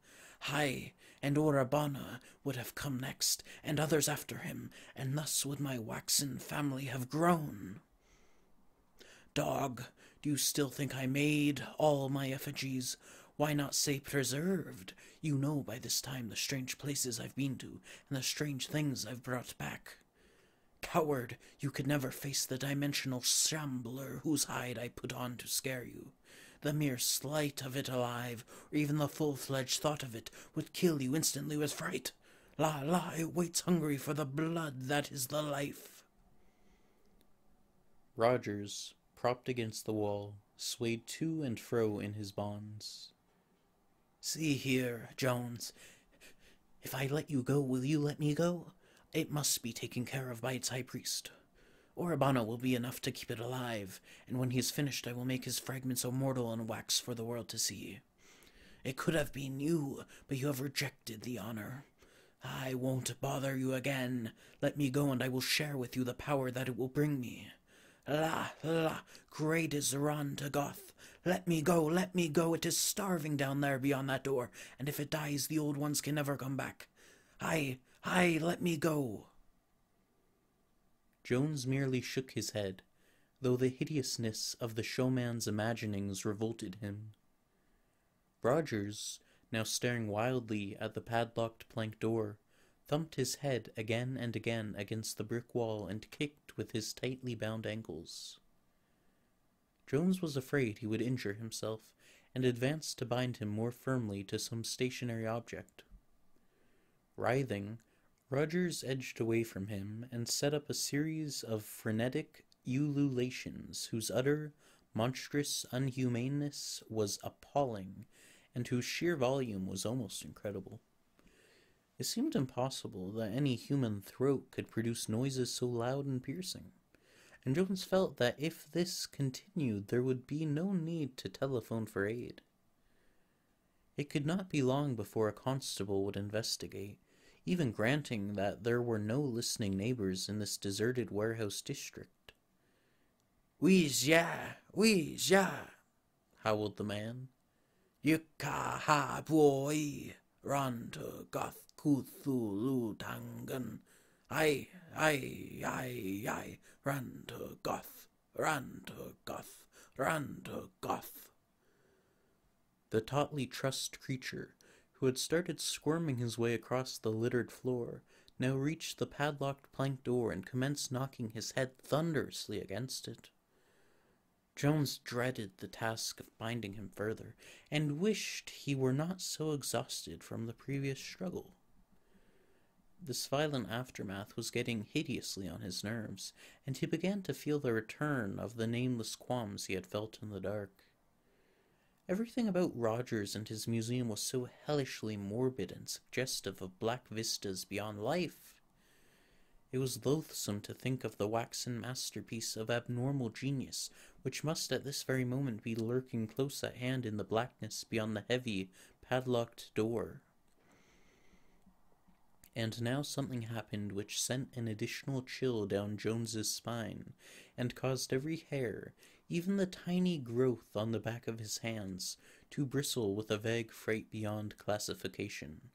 Hi, and Orabana would have come next, and others after him, and thus would my waxen family have grown. Dog, do you still think I made all my effigies? Why not say preserved? You know by this time the strange places I've been to, and the strange things I've brought back. Coward, you could never face the dimensional shambler whose hide I put on to scare you. The mere sight of it alive, or even the full-fledged thought of it, would kill you instantly with fright. La, it waits hungry for the blood that is the life. Rogers, propped against the wall, swayed to and fro in his bonds. See here, Jones. If I let you go, will you let me go? It must be taken care of by its high priest. Orabana will be enough to keep it alive, and when he is finished I will make his fragments immortal in wax for the world to see. It could have been you, but you have rejected the honor. I won't bother you again. Let me go, and I will share with you the power that it will bring me. La, great is Ran to Goth. Let me go, it is starving down there beyond that door, and if it dies, the old ones can never come back. Aye, let me go. Jones merely shook his head, though the hideousness of the showman's imaginings revolted him. Rogers, now staring wildly at the padlocked plank door, thumped his head again and again against the brick wall and kicked with his tightly bound ankles. Jones was afraid he would injure himself, and advanced to bind him more firmly to some stationary object. Writhing, Rogers edged away from him and set up a series of frenetic ululations whose utter, monstrous unhumaneness was appalling, and whose sheer volume was almost incredible. It seemed impossible that any human throat could produce noises so loud and piercing, and Jones felt that if this continued there would be no need to telephone for aid. It could not be long before a constable would investigate, even granting that there were no listening neighbors in this deserted warehouse district. "Weeja, howled the man. Yuka ha boy, Ranto Goth Kuthulu Tangan. Aye, Ranto Goth. The tautly trussed creature, who had started squirming his way across the littered floor, now reached the padlocked plank door and commenced knocking his head thunderously against it. Jones dreaded the task of binding him further, and wished he were not so exhausted from the previous struggle. This violent aftermath was getting hideously on his nerves, and he began to feel the return of the nameless qualms he had felt in the dark. Everything about Rogers and his museum was so hellishly morbid and suggestive of black vistas beyond life. It was loathsome to think of the waxen masterpiece of abnormal genius, which must at this very moment be lurking close at hand in the blackness beyond the heavy, padlocked door. And now something happened which sent an additional chill down Jones's spine, and caused every hair, even the tiny growth on the back of his hands, to bristle with a vague fright beyond classification.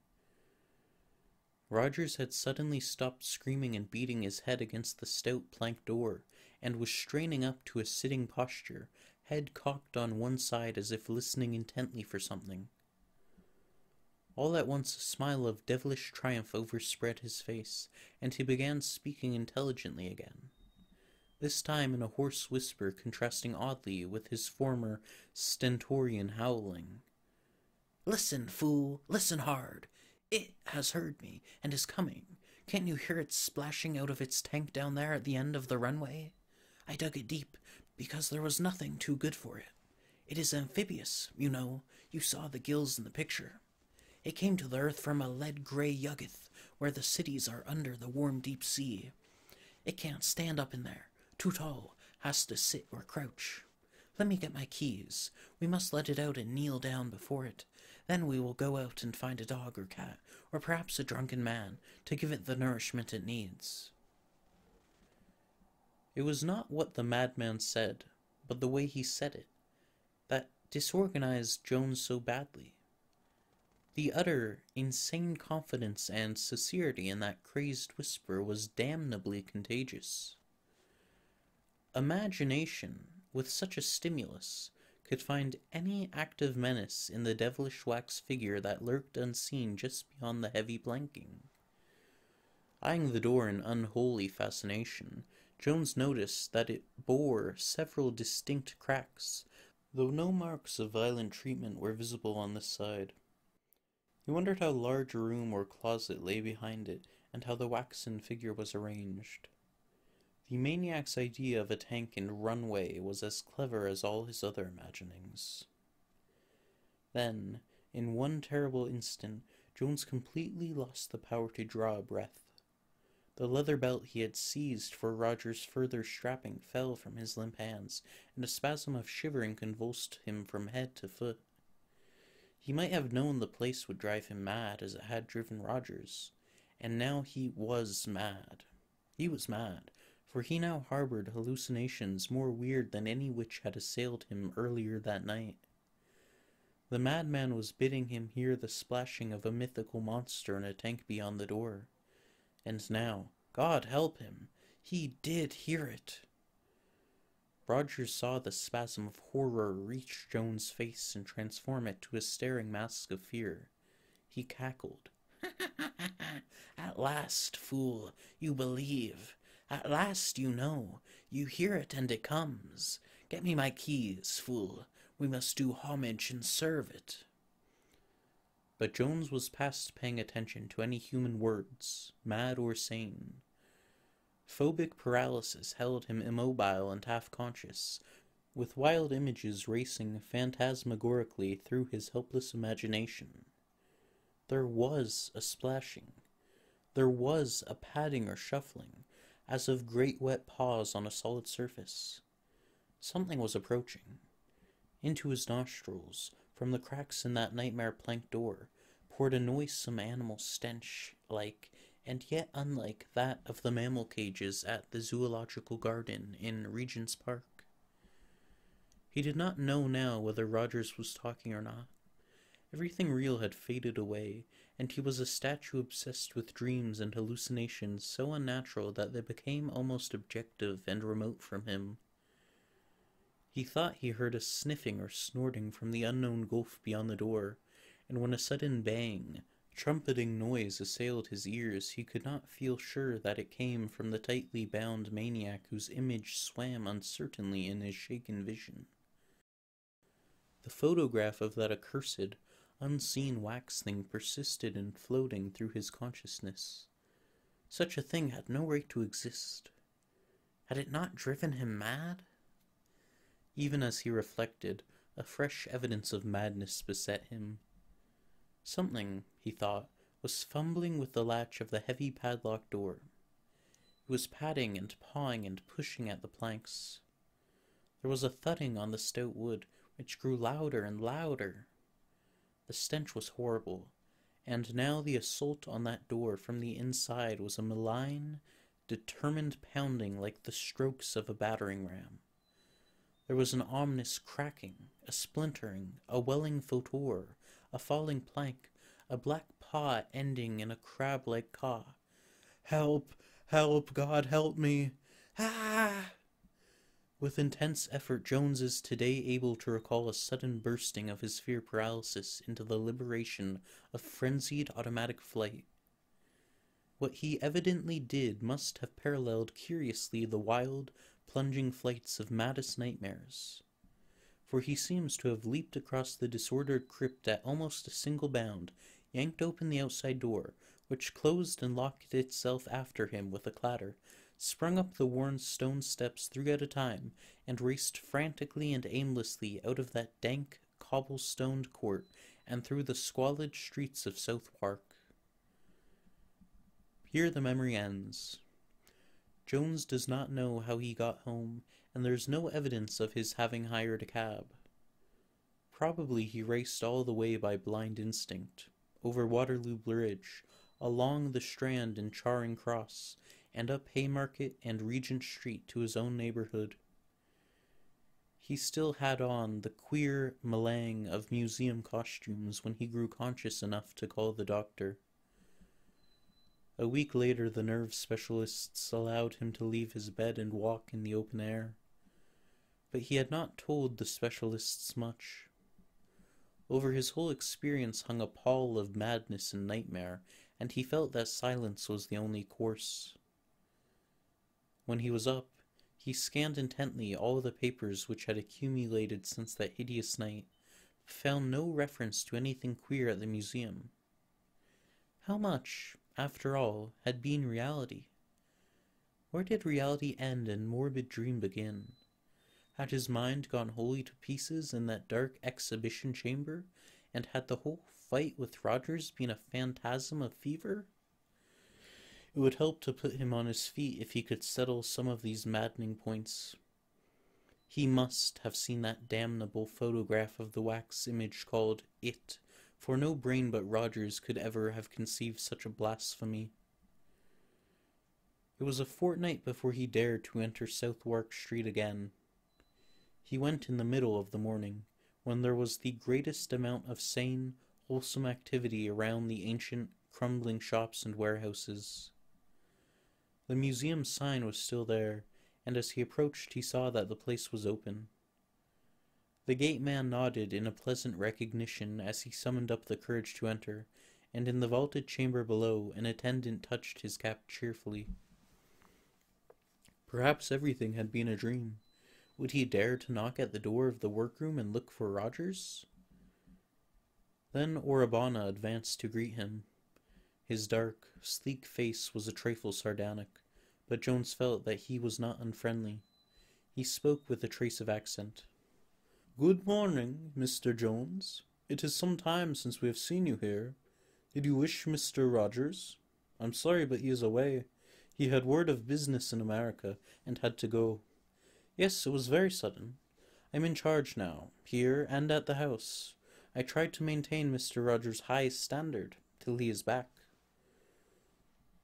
Rogers had suddenly stopped screaming and beating his head against the stout plank door, and was straining up to a sitting posture, head cocked on one side as if listening intently for something. All at once a smile of devilish triumph overspread his face, and he began speaking intelligently again, this time in a hoarse whisper contrasting oddly with his former stentorian howling. "Listen, fool, listen hard. It has heard me, and is coming. Can't you hear it splashing out of its tank down there at the end of the runway? I dug it deep, because there was nothing too good for it. It is amphibious, you know. You saw the gills in the picture. It came to the earth from a lead-gray yuggeth, where the cities are under the warm deep sea. It can't stand up in there. Too tall. Has to sit or crouch. Let me get my keys. We must let it out and kneel down before it. Then we will go out and find a dog or cat, or perhaps a drunken man, to give it the nourishment it needs." It was not what the madman said, but the way he said it, that disorganized Jones so badly. The utter, insane confidence and sincerity in that crazed whisper was damnably contagious. Imagination, with such a stimulus, could find any active menace in the devilish wax figure that lurked unseen just beyond the heavy blanking. Eyeing the door in unholy fascination, Jones noticed that it bore several distinct cracks, though no marks of violent treatment were visible on this side. He wondered how large a room or closet lay behind it, and how the waxen figure was arranged. The maniac's idea of a tank and runway was as clever as all his other imaginings. Then, in one terrible instant, Jones completely lost the power to draw a breath. The leather belt he had seized for Roger's further strapping fell from his limp hands, and a spasm of shivering convulsed him from head to foot. He might have known the place would drive him mad as it had driven Rogers, and now he was mad. He was mad, for he now harbored hallucinations more weird than any which had assailed him earlier that night. The madman was bidding him hear the splashing of a mythical monster in a tank beyond the door. And now, God help him, he did hear it. Rogers saw the spasm of horror reach Jones' face and transform it to a staring mask of fear. He cackled. "At last, fool, you believe. At last you know. You hear it and it comes. Get me my keys, fool. We must do homage and serve it." But Jones was past paying attention to any human words, mad or sane. Phobic paralysis held him immobile and half-conscious, with wild images racing phantasmagorically through his helpless imagination. There was a splashing. There was a padding or shuffling, as of great wet paws on a solid surface. Something was approaching. Into his nostrils, from the cracks in that nightmare plank door, poured a noisome animal stench, like, and yet unlike, that of the mammal cages at the zoological garden in Regent's Park. He did not know now whether Rogers was talking or not. Everything real had faded away, and he was a statue obsessed with dreams and hallucinations so unnatural that they became almost objective and remote from him. He thought he heard a sniffing or snorting from the unknown gulf beyond the door, and when a sudden bang, trumpeting noise assailed his ears, he could not feel sure that it came from the tightly bound maniac whose image swam uncertainly in his shaken vision. The photograph of that accursed, unseen wax thing persisted in floating through his consciousness. Such a thing had no right to exist. Had it not driven him mad? Even as he reflected, a fresh evidence of madness beset him. Something, he thought, was fumbling with the latch of the heavy padlocked door. It was patting and pawing and pushing at the planks. There was a thudding on the stout wood, which grew louder and louder. The stench was horrible, and now the assault on that door from the inside was a malign, determined pounding like the strokes of a battering ram. There was an ominous cracking, a splintering, a welling fautor, a falling plank, a black paw ending in a crab-like caw. "Help! Help! God help me! Ah!" With intense effort, Jones is today able to recall a sudden bursting of his fear paralysis into the liberation of frenzied automatic flight. What he evidently did must have paralleled curiously the wild, plunging flights of maddest nightmares, for he seems to have leaped across the disordered crypt at almost a single bound, yanked open the outside door, which closed and locked itself after him with a clatter, sprung up the worn stone steps 3 at a time, and raced frantically and aimlessly out of that dank, cobble-stoned court and through the squalid streets of Southwark. Here the memory ends. Jones does not know how he got home, and there is no evidence of his having hired a cab. Probably he raced all the way by blind instinct, over Waterloo Bridge, along the Strand and Charing Cross, and up Haymarket and Regent Street to his own neighbourhood. He still had on the queer melange of museum costumes when he grew conscious enough to call the doctor. A week later, the nerve specialists allowed him to leave his bed and walk in the open air. But he had not told the specialists much. Over his whole experience hung a pall of madness and nightmare, and he felt that silence was the only course. When he was up, he scanned intently all the papers which had accumulated since that hideous night, but found no reference to anything queer at the museum. How much, after all, had been reality? Where did reality end and morbid dream begin? Had his mind gone wholly to pieces in that dark exhibition chamber, and had the whole fight with Rogers been a phantasm of fever? It would help to put him on his feet if he could settle some of these maddening points. He must have seen that damnable photograph of the wax image called It, for no brain but Rogers could ever have conceived such a blasphemy. It was a fortnight before he dared to enter Southwark Street again. He went in the middle of the morning, when there was the greatest amount of sane, wholesome activity around the ancient, crumbling shops and warehouses. The museum sign was still there, and as he approached he saw that the place was open. The gateman nodded in a pleasant recognition as he summoned up the courage to enter, and in the vaulted chamber below an attendant touched his cap cheerfully. Perhaps everything had been a dream. Would he dare to knock at the door of the workroom and look for Rogers? Then Orabana advanced to greet him. His dark, sleek face was a trifle sardonic, but Jones felt that he was not unfriendly. He spoke with a trace of accent. "Good morning, Mr. Jones. It is some time since we have seen you here. Did you wish Mr. Rogers? I'm sorry, but he is away. He had word of business in America, and had to go." "Yes, it was very sudden. I'm in charge now, here and at the house. I tried to maintain Mr. Rogers' high standard till he is back."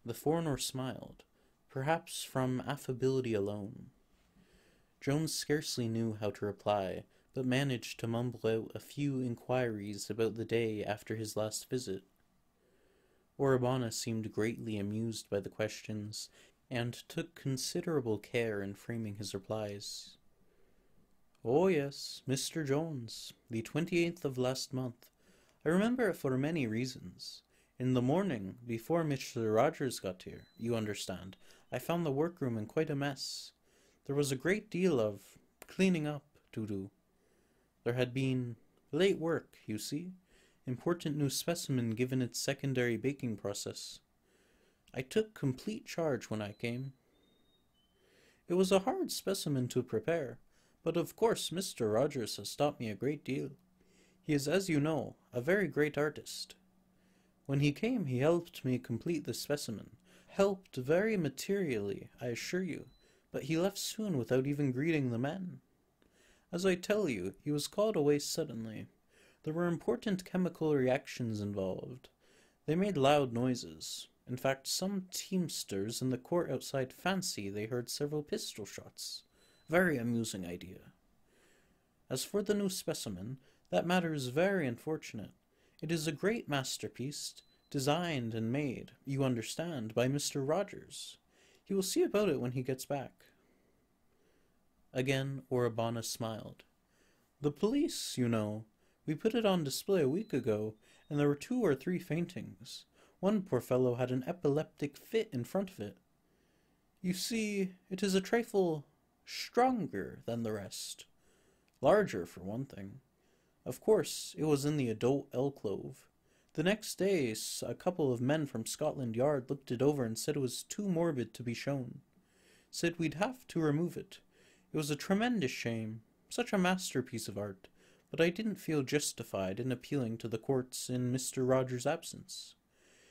The foreigner smiled, perhaps from affability alone. Jones scarcely knew how to reply, but managed to mumble out a few inquiries about the day after his last visit. Orabana seemed greatly amused by the questions, and took considerable care in framing his replies. "Oh yes, Mr. Jones, the 28th of last month. I remember it for many reasons. In the morning, before Mr. Rogers got here, you understand, I found the workroom in quite a mess. There was a great deal of cleaning up to do. There had been late work, you see, important new specimen given its secondary baking process. I took complete charge when I came. It was a hard specimen to prepare, but of course Mr. Rogers has taught me a great deal. He is, as you know, a very great artist. When he came, he helped me complete the specimen, Helped very materially, I assure you, but he left soon without even greeting the men. As I tell you, he was called away suddenly. There were important chemical reactions involved. They made loud noises. In fact, some teamsters in the court outside fancy they heard several pistol shots. Very amusing idea. As for the new specimen, that matter is very unfortunate. It is a great masterpiece, designed and made, you understand, by Mr. Rogers. He will see about it when he gets back. Again, Orabana smiled. The police, you know. We put it on display a week ago, and there were 2 or 3 faintings. One poor fellow had an epileptic fit in front of it. You see, it is a trifle stronger than the rest. Larger, for one thing. Of course, it was in the adult alcove. The next day, a couple of men from Scotland Yard looked it over and said it was too morbid to be shown. Said we'd have to remove it. It was a tremendous shame. Such a masterpiece of art. But I didn't feel justified in appealing to the courts in Mr. Rogers' absence.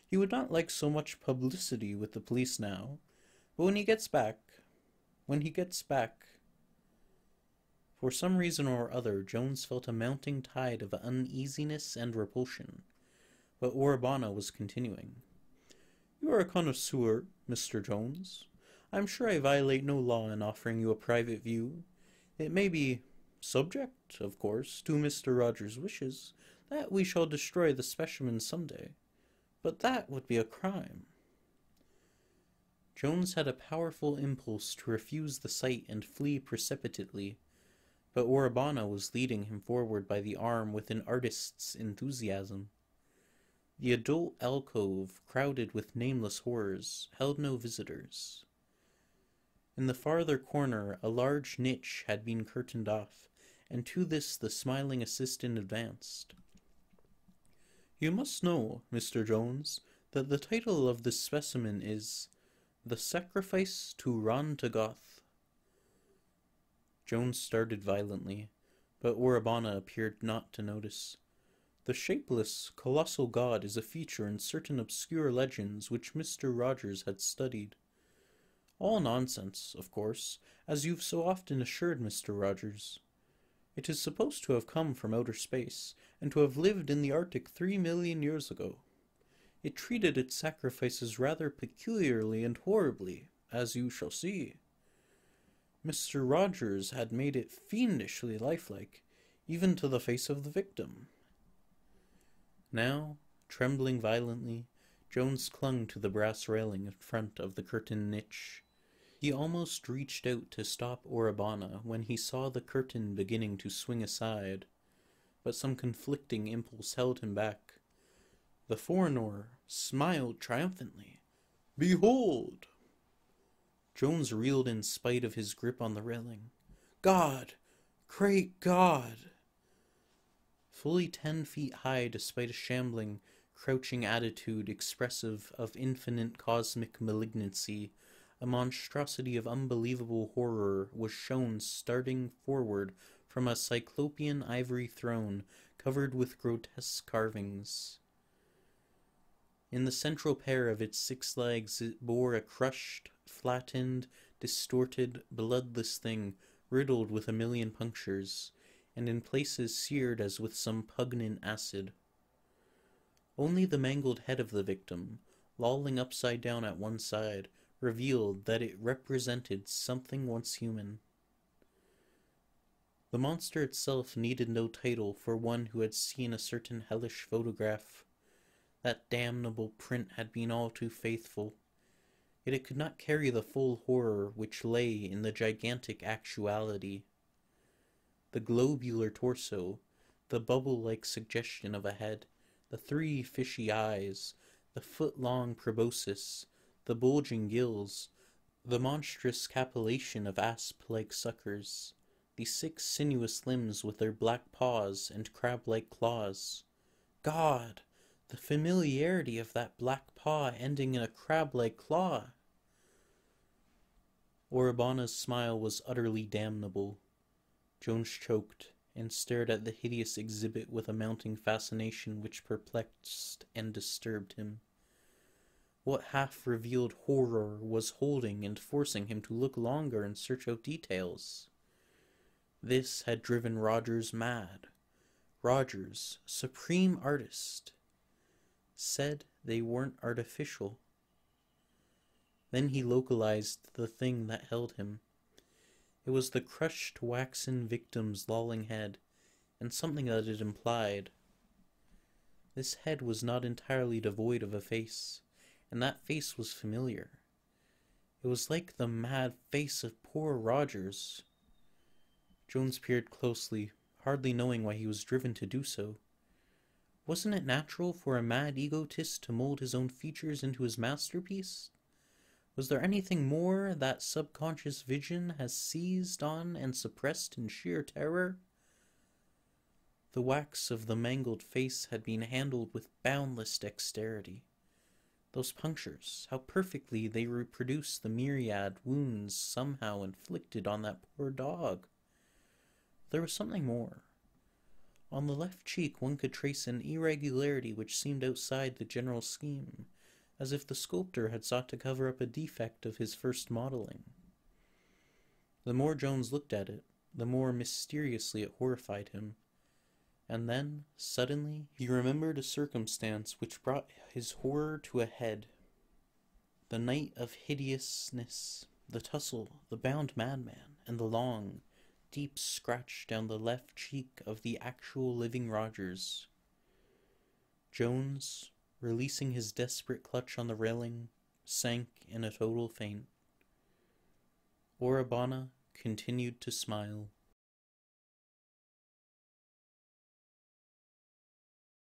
He would not like so much publicity with the police now. But when he gets back... For some reason or other, Jones felt a mounting tide of uneasiness and repulsion. But Orabana was continuing. You are a connoisseur, Mr. Jones. I am sure I violate no law in offering you a private view. It may be subject, of course, to Mr. Rogers' wishes, that we shall destroy the specimen some day. But that would be a crime. Jones had a powerful impulse to refuse the sight and flee precipitately, but Orabana was leading him forward by the arm with an artist's enthusiasm. The adult alcove, crowded with nameless horrors, held no visitors. In the farther corner, a large niche had been curtained off, and to this the smiling assistant advanced. You must know, Mr. Jones, that the title of this specimen is The Sacrifice to Ron Tagoth. Jones started violently, but Orabana appeared not to notice. The shapeless, colossal god is a feature in certain obscure legends which Mr. Rogers had studied. All nonsense, of course, as you've so often assured Mr. Rogers. It is supposed to have come from outer space, and to have lived in the Arctic 3 million years ago. It treated its sacrifices rather peculiarly and horribly, as you shall see. Mr. Rogers had made it fiendishly lifelike, even to the face of the victim. Now, trembling violently, Jones clung to the brass railing in front of the curtained niche. He almost reached out to stop Orabana when he saw the curtain beginning to swing aside, but some conflicting impulse held him back. The foreigner smiled triumphantly. Behold! Jones reeled in spite of his grip on the railing. God! Great God! Fully 10 feet high despite a shambling, crouching attitude expressive of infinite cosmic malignancy, a monstrosity of unbelievable horror was shown starting forward from a cyclopean ivory throne covered with grotesque carvings. In the central pair of its 6 legs it bore a crushed, flattened, distorted, bloodless thing riddled with 1,000,000 punctures, and in places seared as with some pungent acid. Only the mangled head of the victim, lolling upside down at one side, revealed that it represented something once human. The monster itself needed no title for one who had seen a certain hellish photograph. That damnable print had been all too faithful. Yet it could not carry the full horror which lay in the gigantic actuality. The globular torso, the bubble-like suggestion of a head, the 3 fishy eyes, the foot-long proboscis, the bulging gills, the monstrous capillation of asp-like suckers, the 6 sinuous limbs with their black paws and crab-like claws. God! The familiarity of that black paw ending in a crab-like claw! Orabana's smile was utterly damnable. Jones choked, and stared at the hideous exhibit with a mounting fascination which perplexed and disturbed him. What half-revealed horror was holding and forcing him to look longer and search out details? This had driven Rogers mad. Rogers, supreme artist, said they weren't artificial. Then he localized the thing that held him. It was the crushed waxen victim's lolling head, and something that it implied. This head was not entirely devoid of a face, and that face was familiar. It was like the mad face of poor Rogers. Jones peered closely, hardly knowing why he was driven to do so. Wasn't it natural for a mad egotist to mold his own features into his masterpiece? Was there anything more that subconscious vision has seized on and suppressed in sheer terror? The wax of the mangled face had been handled with boundless dexterity. Those punctures, how perfectly they reproduced the myriad wounds somehow inflicted on that poor dog. There was something more. On the left cheek one could trace an irregularity which seemed outside the general scheme, as if the sculptor had sought to cover up a defect of his first modeling. The more Jones looked at it, the more mysteriously it horrified him. And then, suddenly, he remembered a circumstance which brought his horror to a head. The night of hideousness, the tussle, the bound madman, and the long, deep scratch down the left cheek of the actual living Rogers. Jones, releasing his desperate clutch on the railing, sank in a total faint. Orabana continued to smile.